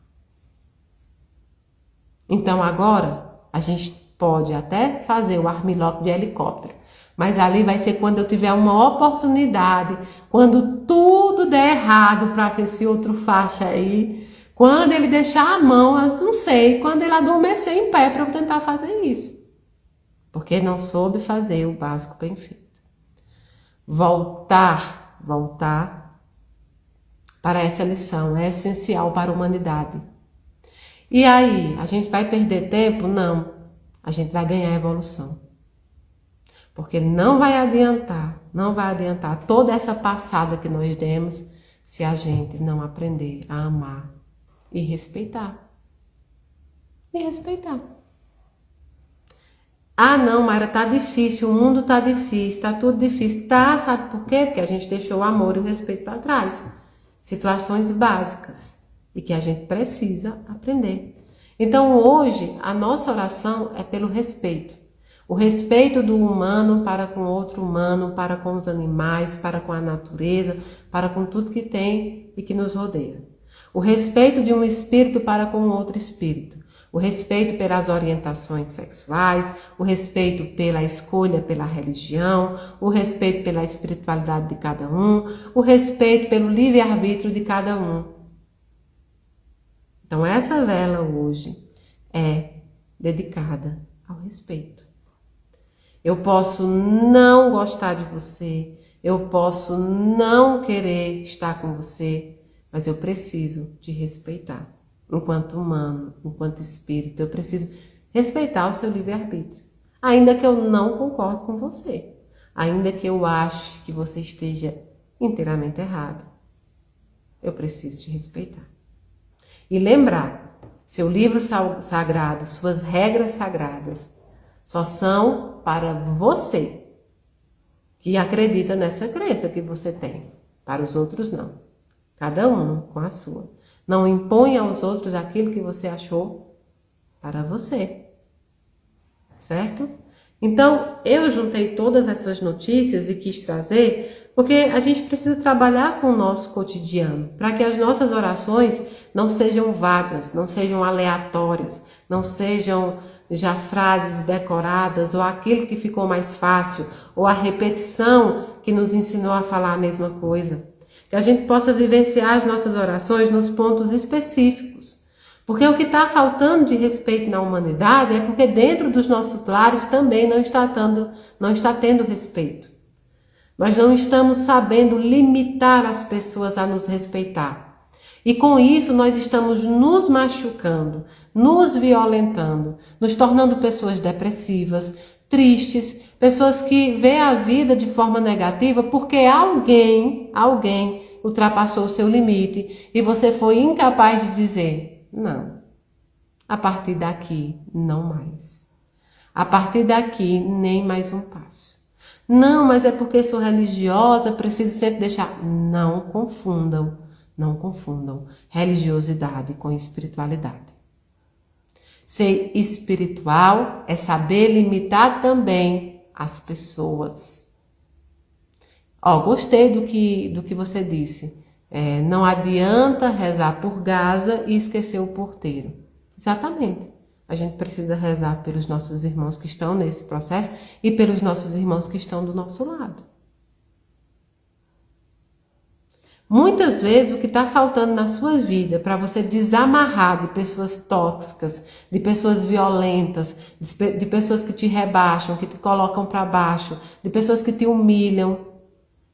Então agora a gente pode até fazer o armlock de helicóptero, mas ali vai ser quando eu tiver uma oportunidade, quando tudo der errado para esse outro faixa aí, quando ele deixar a mão, eu não sei, quando ele adormecer em pé para eu tentar fazer isso. Porque não soube fazer o básico bem feito. Voltar para essa lição é essencial para a humanidade. E aí, a gente vai perder tempo? Não. A gente vai ganhar evolução. Porque não vai adiantar toda essa passada que nós demos se a gente não aprender a amar e respeitar. Ah, não, Mayra, tá difícil, o mundo tá difícil, tá tudo difícil. Tá, sabe por quê? Porque a gente deixou o amor e o respeito para trás. Situações básicas e que a gente precisa aprender. Então, hoje, a nossa oração é pelo respeito. O respeito do humano para com outro humano, para com os animais, para com a natureza, para com tudo que tem e que nos rodeia. O respeito de um espírito para com outro espírito. O respeito pelas orientações sexuais, o respeito pela escolha pela religião, o respeito pela espiritualidade de cada um, o respeito pelo livre-arbítrio de cada um. Então essa vela hoje é dedicada ao respeito. Eu posso não gostar de você, eu posso não querer estar com você, mas eu preciso te respeitar. Enquanto humano, enquanto espírito, eu preciso respeitar o seu livre-arbítrio. Ainda que eu não concorde com você, ainda que eu ache que você esteja inteiramente errado, eu preciso te respeitar. E lembrar, seu livro sagrado, suas regras sagradas, só são para você que acredita nessa crença que você tem. Para os outros, não. Cada um com a sua. Não imponha aos outros aquilo que você achou para você. Certo? Então, eu juntei todas essas notícias e quis trazer, porque a gente precisa trabalhar com o nosso cotidiano, para que as nossas orações não sejam vagas, não sejam aleatórias, não sejam já frases decoradas, ou aquilo que ficou mais fácil, ou a repetição que nos ensinou a falar a mesma coisa. Que a gente possa vivenciar as nossas orações nos pontos específicos. Porque o que está faltando de respeito na humanidade é porque dentro dos nossos lares também não está tendo respeito. Nós não estamos sabendo limitar as pessoas a nos respeitar. E com isso nós estamos nos machucando, nos violentando, nos tornando pessoas depressivas, tristes, pessoas que veem a vida de forma negativa porque alguém ultrapassou o seu limite e você foi incapaz de dizer: não, a partir daqui não mais. A partir daqui nem mais um passo. Não, mas é porque sou religiosa, preciso sempre deixar. Não confundam, não confundam religiosidade com espiritualidade. Ser espiritual é saber limitar também as pessoas. Gostei do que você disse. Não adianta rezar por Gaza e esquecer o porteiro. Exatamente. A gente precisa rezar pelos nossos irmãos que estão nesse processo e pelos nossos irmãos que estão do nosso lado. Muitas vezes o que está faltando na sua vida para você desamarrar de pessoas tóxicas, de pessoas violentas, de pessoas que te rebaixam, que te colocam para baixo, de pessoas que te humilham,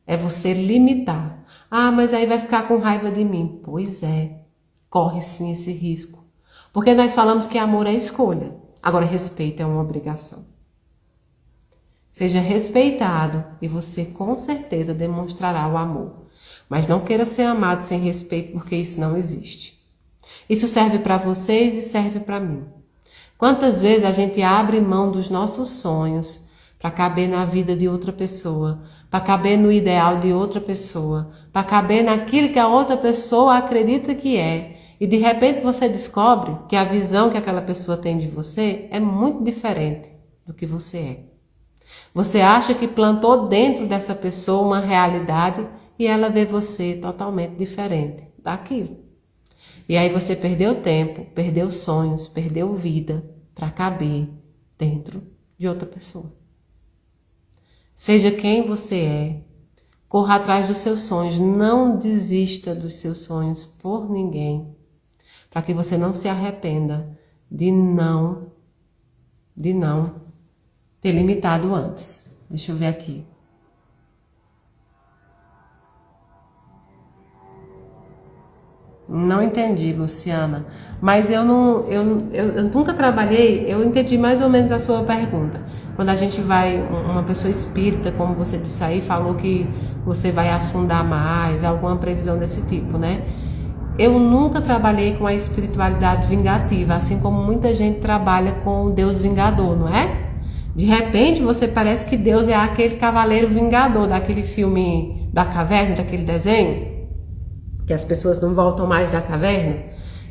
é você limitar. Mas aí vai ficar com raiva de mim. Pois é, corre sim esse risco. Porque nós falamos que amor é escolha. Agora, respeito é uma obrigação. Seja respeitado e você com certeza demonstrará o amor. Mas não queira ser amado sem respeito, porque isso não existe. Isso serve para vocês e serve para mim. Quantas vezes a gente abre mão dos nossos sonhos para caber na vida de outra pessoa, para caber no ideal de outra pessoa, para caber naquilo que a outra pessoa acredita que é. E de repente você descobre que a visão que aquela pessoa tem de você é muito diferente do que você é. Você acha que plantou dentro dessa pessoa uma realidade e ela vê você totalmente diferente daquilo. E aí você perdeu tempo, perdeu sonhos, perdeu vida para caber dentro de outra pessoa. Seja quem você é, corra atrás dos seus sonhos, não desista dos seus sonhos por ninguém, para que você não se arrependa de não ter limitado antes. Deixa eu ver aqui. Não entendi, Luciana. Mas eu nunca trabalhei, eu entendi mais ou menos a sua pergunta. Quando a gente vai, uma pessoa espírita, como você disse aí, falou que você vai afundar mais, alguma previsão desse tipo, né? Eu nunca trabalhei com a espiritualidade vingativa, assim como muita gente trabalha com o Deus vingador, não é? De repente você parece que Deus é aquele cavaleiro vingador daquele filme da caverna, daquele desenho, que as pessoas não voltam mais da caverna.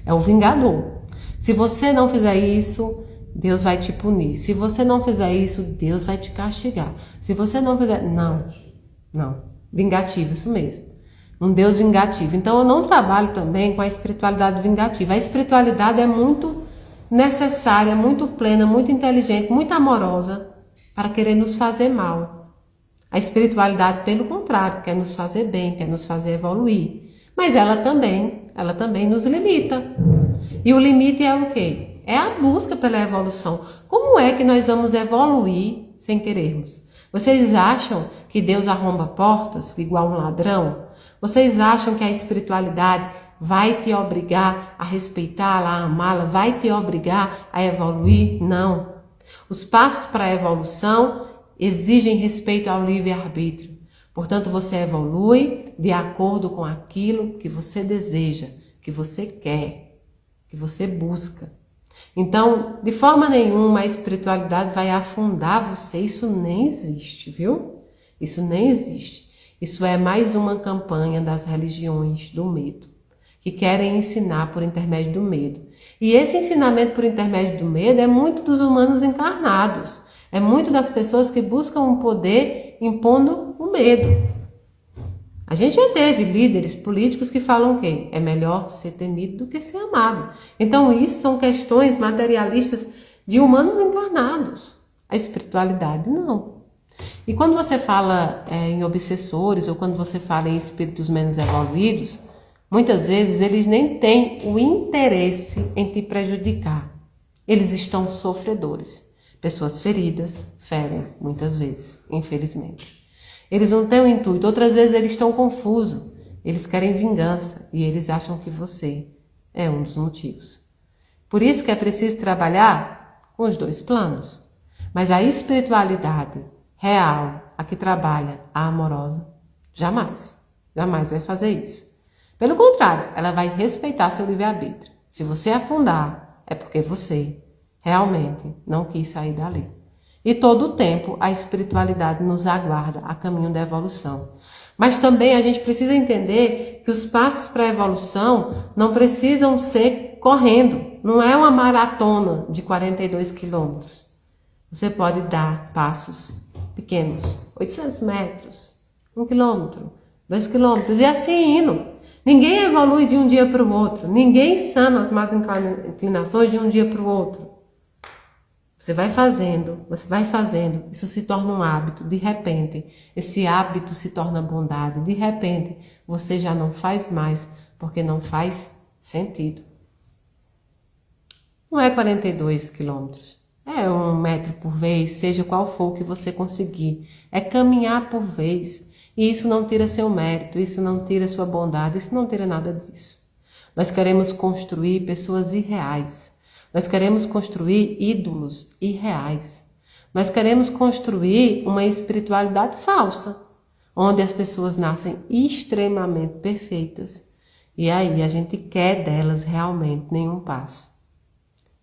É o vingador. Se você não fizer isso, Deus vai te punir. Se você não fizer isso, Deus vai te castigar. Se você não fizer... Não. Vingativo, isso mesmo. Um Deus vingativo. Então eu não trabalho também com a espiritualidade vingativa. A espiritualidade é muito necessária, muito plena, muito inteligente, muito amorosa para querer nos fazer mal. A espiritualidade, pelo contrário, quer nos fazer bem, quer nos fazer evoluir. Mas ela também nos limita. E o limite é o quê? É a busca pela evolução. Como é que nós vamos evoluir sem querermos? Vocês acham que Deus arromba portas igual um ladrão? Vocês acham que a espiritualidade vai te obrigar a respeitá-la, a amá-la, vai te obrigar a evoluir? Não. Os passos para a evolução exigem respeito ao livre-arbítrio. Portanto, você evolui de acordo com aquilo que você deseja, que você quer, que você busca. Então, de forma nenhuma a espiritualidade vai afundar você. Isso nem existe, viu? Isso nem existe. Isso é mais uma campanha das religiões do medo, que querem ensinar por intermédio do medo. E esse ensinamento por intermédio do medo é muito dos humanos encarnados. É muito das pessoas que buscam um poder impondo o medo. A gente já teve líderes políticos que falam que é melhor ser temido do que ser amado. Então isso são questões materialistas de humanos encarnados. A espiritualidade não. E quando você fala em obsessores ou quando você fala em espíritos menos evoluídos, muitas vezes eles nem têm o interesse em te prejudicar. Eles estão sofredores. Pessoas feridas ferem muitas vezes, infelizmente. Eles não têm o intuito, outras vezes eles estão confusos. Eles querem vingança e eles acham que você é um dos motivos. Por isso que é preciso trabalhar com os dois planos. Mas a espiritualidade real, a que trabalha, a amorosa, jamais vai fazer isso. Pelo contrário, ela vai respeitar seu livre-arbítrio. Se você afundar, é porque você realmente não quis sair dali. E todo o tempo a espiritualidade nos aguarda a caminho da evolução. Mas também a gente precisa entender que os passos para a evolução não precisam ser correndo. Não é uma maratona de 42 quilômetros. Você pode dar passos pequenos, 800 metros, 1 quilômetro, 2 quilômetros, e assim indo. Ninguém evolui de um dia para o outro. Ninguém sana as más inclinações de um dia para o outro. Você vai fazendo, isso se torna um hábito. De repente, esse hábito se torna bondade. De repente, você já não faz mais, porque não faz sentido. Não é 42 quilômetros. É 1 metro por vez, seja qual for o que você conseguir. É caminhar por vez. E isso não tira seu mérito, isso não tira sua bondade, isso não tira nada disso. Nós queremos construir pessoas irreais. Nós queremos construir ídolos irreais. Nós queremos construir uma espiritualidade falsa, onde as pessoas nascem extremamente perfeitas. E aí a gente quer delas realmente nenhum passo.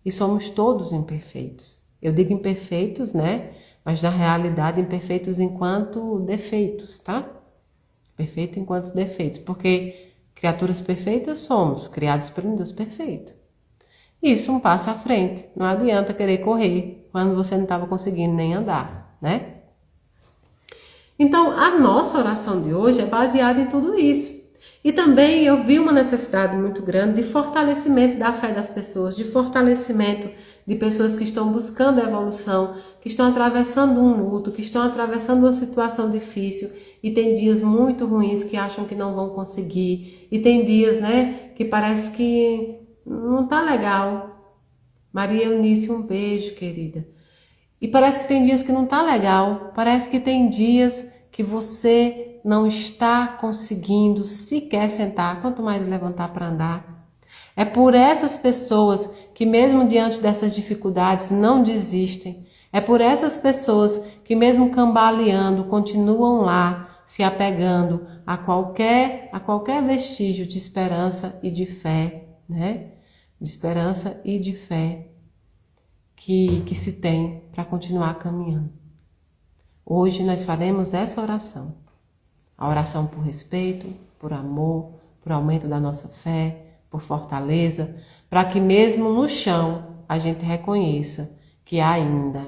E somos todos imperfeitos. Eu digo imperfeitos, né? Mas na realidade imperfeitos enquanto defeitos, tá? Perfeito enquanto defeitos. Porque criaturas perfeitas somos, criados por um Deus perfeito. Isso um passo à frente. Não adianta querer correr quando você não estava conseguindo nem andar, né? Então, a nossa oração de hoje é baseada em tudo isso. E também eu vi uma necessidade muito grande de fortalecimento da fé das pessoas, de fortalecimento de pessoas que estão buscando a evolução, que estão atravessando um luto, que estão atravessando uma situação difícil e tem dias muito ruins que acham que não vão conseguir e tem dias, né, que parece que não tá legal. Maria Eunice, um beijo, querida. E parece que tem dias que não tá legal, parece que tem dias que você não está conseguindo sequer sentar, quanto mais levantar para andar. É por essas pessoas que mesmo diante dessas dificuldades não desistem. É por essas pessoas que mesmo cambaleando continuam lá, se apegando a qualquer vestígio de esperança e de fé, né? De esperança e de fé que se tem para continuar caminhando. Hoje nós faremos essa oração. A oração por respeito, por amor, por aumento da nossa fé, por fortaleza, para que mesmo no chão a gente reconheça que ainda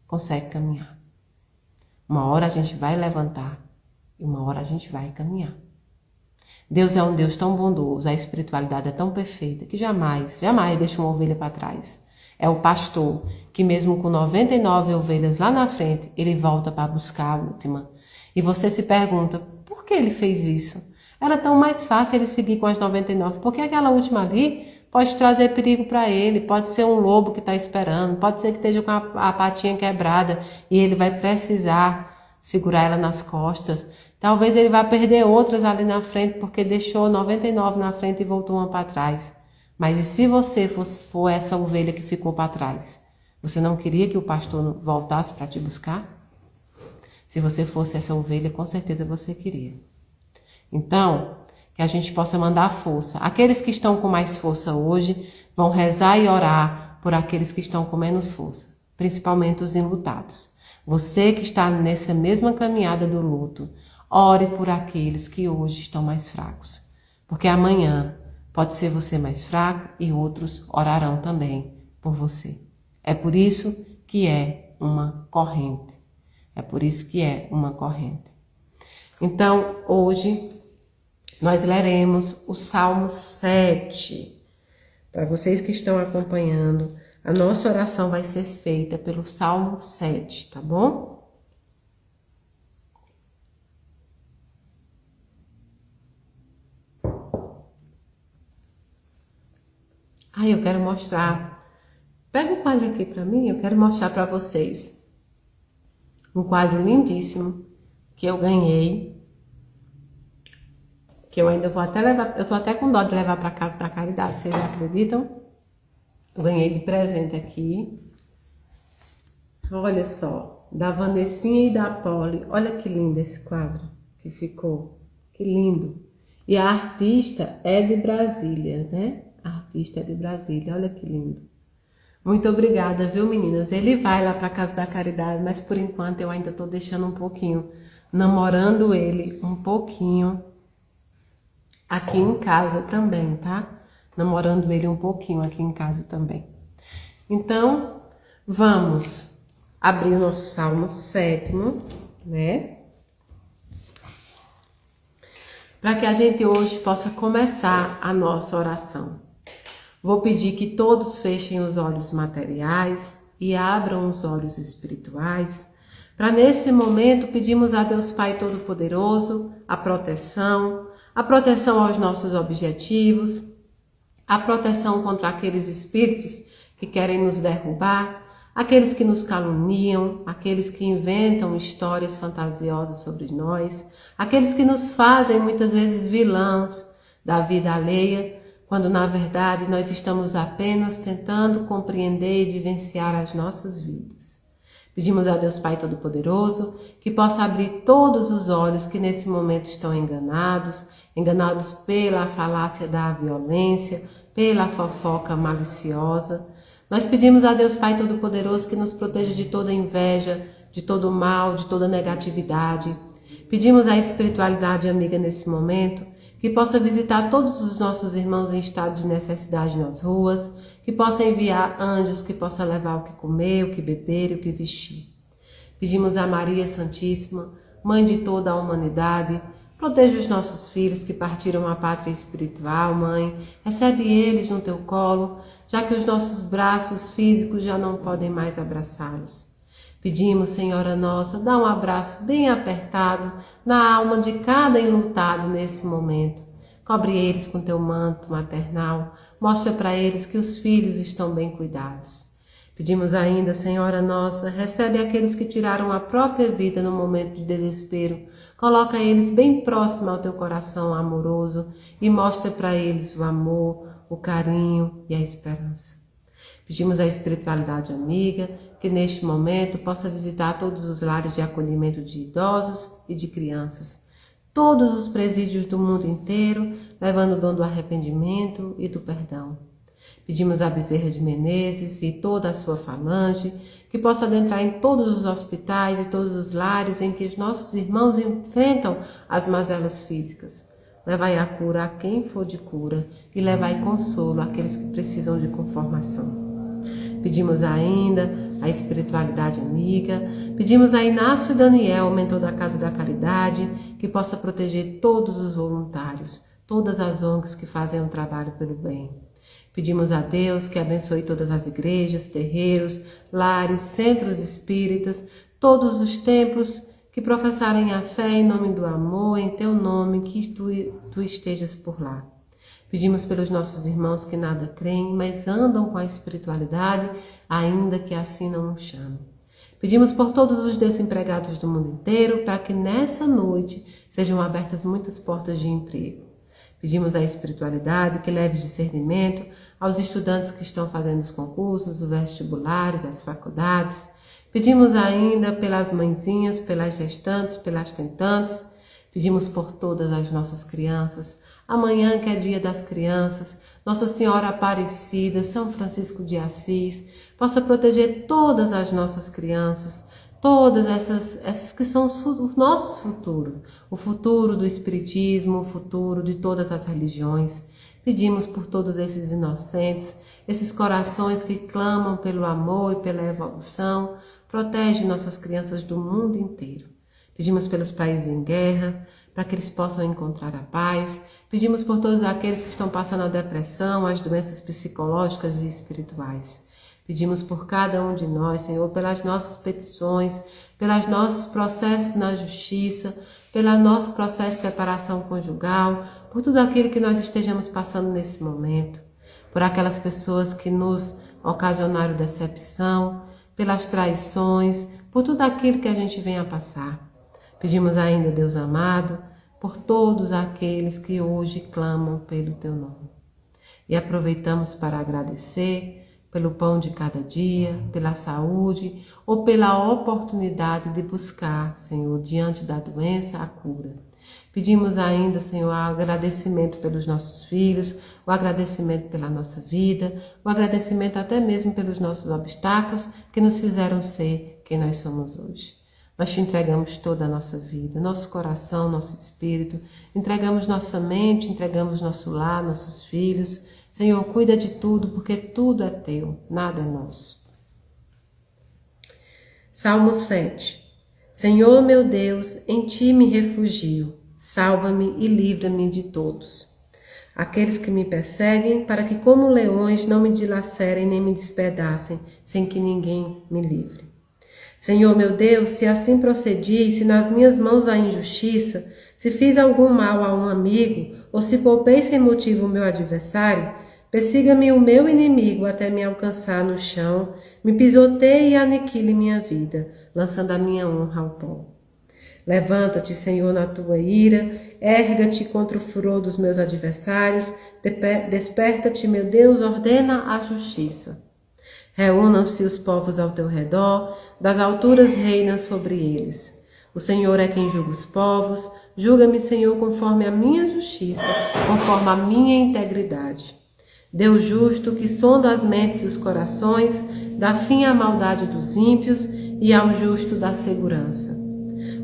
consegue caminhar. Uma hora a gente vai levantar e uma hora a gente vai caminhar. Deus é um Deus tão bondoso, a espiritualidade é tão perfeita que jamais deixa uma ovelha para trás. É o pastor que mesmo com 99 ovelhas lá na frente, ele volta para buscar a última. E você se pergunta, por que ele fez isso? Era tão mais fácil ele seguir com as 99, porque aquela última ali pode trazer perigo para ele, pode ser um lobo que está esperando, pode ser que esteja com a patinha quebrada e ele vai precisar segurar ela nas costas. Talvez ele vá perder outras ali na frente, porque deixou 99 na frente e voltou uma para trás. Mas e se você for essa ovelha que ficou para trás? Você não queria que o pastor voltasse para te buscar? Se você fosse essa ovelha, com certeza você queria. Então, que a gente possa mandar força. Aqueles que estão com mais força hoje vão rezar e orar por aqueles que estão com menos força, principalmente os enlutados. Você que está nessa mesma caminhada do luto, ore por aqueles que hoje estão mais fracos. Porque amanhã pode ser você mais fraco e outros orarão também por você. É por isso que é uma corrente. É por isso que é uma corrente. Então, hoje, nós leremos o Salmo 7. Para vocês que estão acompanhando, a nossa oração vai ser feita pelo Salmo 7, tá bom? Eu quero mostrar. Pega o quadro aqui para mim, eu quero mostrar para vocês. Um quadro lindíssimo que eu ganhei. Que eu ainda vou até levar, eu tô até com dó de levar para casa da caridade, vocês acreditam? Eu ganhei de presente aqui. Olha só, da Vanessinha e da Polly. Olha que lindo esse quadro que ficou. Que lindo. E a artista é de Brasília, né? A artista é de Brasília, olha que lindo. Muito obrigada, viu, meninas? Ele vai lá para casa da caridade, mas por enquanto eu ainda tô deixando um pouquinho, namorando ele um pouquinho aqui em casa também, tá? Namorando ele um pouquinho aqui em casa também. Então, vamos abrir o nosso Salmo 7, né? Para que a gente hoje possa começar a nossa oração. Vou pedir que todos fechem os olhos materiais e abram os olhos espirituais. Para nesse momento pedimos a Deus Pai Todo-Poderoso a proteção aos nossos objetivos, a proteção contra aqueles espíritos que querem nos derrubar, aqueles que nos caluniam, aqueles que inventam histórias fantasiosas sobre nós, aqueles que nos fazem muitas vezes vilãs da vida alheia, quando na verdade nós estamos apenas tentando compreender e vivenciar as nossas vidas. Pedimos a Deus Pai Todo-Poderoso que possa abrir todos os olhos que nesse momento estão enganados pela falácia da violência, pela fofoca maliciosa. Nós pedimos a Deus Pai Todo-Poderoso que nos proteja de toda inveja, de todo mal, de toda negatividade. Pedimos à espiritualidade amiga nesse momento que possa visitar todos os nossos irmãos em estado de necessidade nas ruas, que possa enviar anjos, que possa levar o que comer, o que beber e o que vestir. Pedimos a Maria Santíssima, Mãe de toda a humanidade, proteja os nossos filhos que partiram à pátria espiritual, Mãe. Recebe eles no teu colo, já que os nossos braços físicos já não podem mais abraçá-los. Pedimos, Senhora Nossa, dá um abraço bem apertado na alma de cada enlutado nesse momento. Cobre eles com teu manto maternal, mostra para eles que os filhos estão bem cuidados. Pedimos ainda, Senhora Nossa, recebe aqueles que tiraram a própria vida no momento de desespero, coloca eles bem próximo ao teu coração amoroso e mostra para eles o amor, o carinho e a esperança. Pedimos à espiritualidade amiga que neste momento possa visitar todos os lares de acolhimento de idosos e de crianças, todos os presídios do mundo inteiro, levando o dom do arrependimento e do perdão. Pedimos à Bezerra de Menezes e toda a sua falange que possa adentrar em todos os hospitais e todos os lares em que os nossos irmãos enfrentam as mazelas físicas. Levai a cura a quem for de cura e levai consolo àqueles que precisam de conformação. Pedimos ainda a espiritualidade amiga, pedimos a Inácio Daniel, mentor da Casa da Caridade, que possa proteger todos os voluntários, todas as ONGs que fazem um trabalho pelo bem. Pedimos a Deus que abençoe todas as igrejas, terreiros, lares, centros espíritas, todos os templos que professarem a fé em nome do amor, em teu nome, que tu estejas por lá. Pedimos pelos nossos irmãos que nada creem, mas andam com a espiritualidade, ainda que assim não nos chamem. Pedimos por todos os desempregados do mundo inteiro, para que nessa noite sejam abertas muitas portas de emprego. Pedimos à espiritualidade que leve discernimento aos estudantes que estão fazendo os concursos, os vestibulares, as faculdades. Pedimos ainda pelas mãezinhas, pelas gestantes, pelas tentantes. Pedimos por todas as nossas crianças. Amanhã, que é dia das crianças, Nossa Senhora Aparecida, São Francisco de Assis, possa proteger todas as nossas crianças, todas essas que são o nosso futuro, o futuro do Espiritismo, o futuro de todas as religiões. Pedimos por todos esses inocentes, esses corações que clamam pelo amor e pela evolução, Protege nossas crianças do mundo inteiro. Pedimos pelos países em guerra, para que eles possam encontrar a paz. Pedimos por todos aqueles que estão passando a depressão, as doenças psicológicas e espirituais. Pedimos por cada um de nós, Senhor, pelas nossas petições, pelos nossos processos na justiça, pelo nosso processo de separação conjugal, por tudo aquilo que nós estejamos passando nesse momento, por aquelas pessoas que nos ocasionaram decepção, pelas traições, por tudo aquilo que a gente vem a passar. Pedimos ainda, Deus amado, por todos aqueles que hoje clamam pelo Teu nome. E aproveitamos para agradecer pelo pão de cada dia, pela saúde ou pela oportunidade de buscar, Senhor, diante da doença, a cura. Pedimos ainda, Senhor, o agradecimento pelos nossos filhos, o agradecimento pela nossa vida, o agradecimento até mesmo pelos nossos obstáculos que nos fizeram ser quem nós somos hoje. Nós te entregamos toda a nossa vida, nosso coração, nosso espírito, entregamos nossa mente, entregamos nosso lar, nossos filhos. Senhor, cuida de tudo, porque tudo é teu, nada é nosso. Salmo 7. Senhor meu Deus, em ti me refugio, salva-me e livra-me de todos aqueles que me perseguem, para que como leões não me dilacerem nem me despedacem, sem que ninguém me livre. Senhor meu Deus, se assim procedi, se nas minhas mãos há injustiça, se fiz algum mal a um amigo, ou se poupei sem motivo o meu adversário, persiga-me o meu inimigo até me alcançar no chão, me pisoteie e aniquile minha vida, lançando a minha honra ao pó. Levanta-te, Senhor, na tua ira, erga-te contra o furor dos meus adversários, desperta-te, meu Deus, ordena a justiça. Reúnam-se os povos ao teu redor, das alturas reina sobre eles. O Senhor é quem julga os povos, julga-me, Senhor, conforme a minha justiça, conforme a minha integridade. Deus justo, que sonda as mentes e os corações, dá fim à maldade dos ímpios e ao justo dá segurança.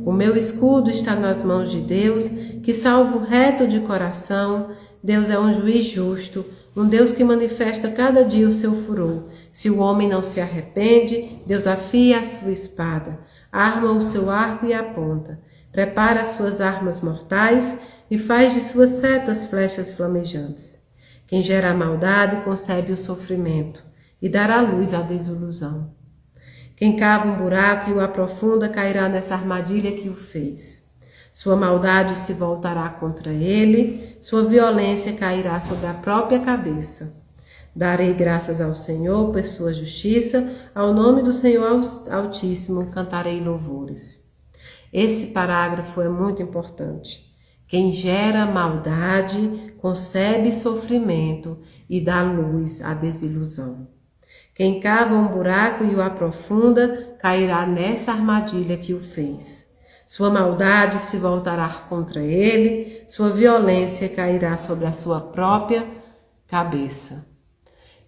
O meu escudo está nas mãos de Deus, que salva o reto de coração. Deus é um juiz justo, um Deus que manifesta cada dia o seu furor. Se o homem não se arrepende, Deus afia a sua espada, arma o seu arco e aponta, prepara as suas armas mortais e faz de suas setas flechas flamejantes. Quem gera a maldade concebe o sofrimento e dará luz à desilusão. Quem cava um buraco e o aprofunda cairá nessa armadilha que o fez. Sua maldade se voltará contra ele, sua violência cairá sobre a própria cabeça. Darei graças ao Senhor por sua justiça, ao nome do Senhor Altíssimo cantarei louvores. Esse parágrafo é muito importante. Quem gera maldade concebe sofrimento e dá luz à desilusão. Quem cava um buraco e o aprofunda cairá nessa armadilha que o fez. Sua maldade se voltará contra ele, sua violência cairá sobre a sua própria cabeça.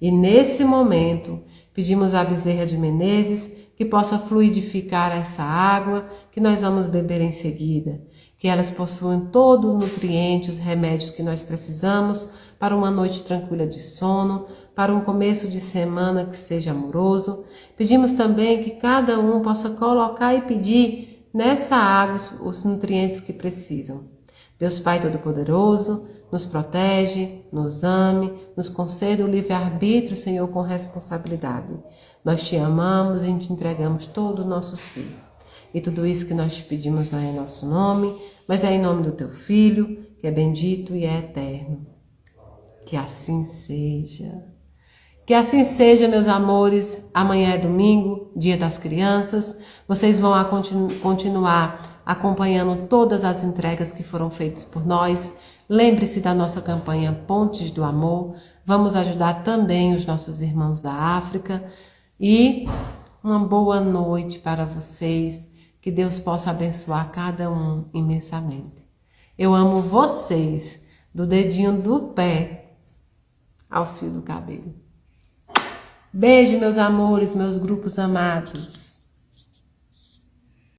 E nesse momento, pedimos à Bezerra de Menezes que possa fluidificar essa água que nós vamos beber em seguida, que elas possuem todo o nutriente, os remédios que nós precisamos para uma noite tranquila de sono, para um começo de semana que seja amoroso. Pedimos também que cada um possa colocar e pedir nessa água os nutrientes que precisam. Deus Pai Todo-Poderoso, nos protege, nos ame, nos conceda o livre-arbítrio, Senhor, com responsabilidade. Nós te amamos e te entregamos todo o nosso ser. E tudo isso que nós te pedimos não é em nosso nome, mas é em nome do teu Filho, que é bendito e é eterno. Que assim seja. Que assim seja, meus amores. Amanhã é domingo, dia das crianças. Vocês vão continuar acompanhando todas as entregas que foram feitas por nós. Lembre-se da nossa campanha Pontes do Amor. Vamos ajudar também os nossos irmãos da África. E uma boa noite para vocês. Que Deus possa abençoar cada um imensamente. Eu amo vocês, do dedinho do pé ao fio do cabelo. Beijo, meus amores, meus grupos amados.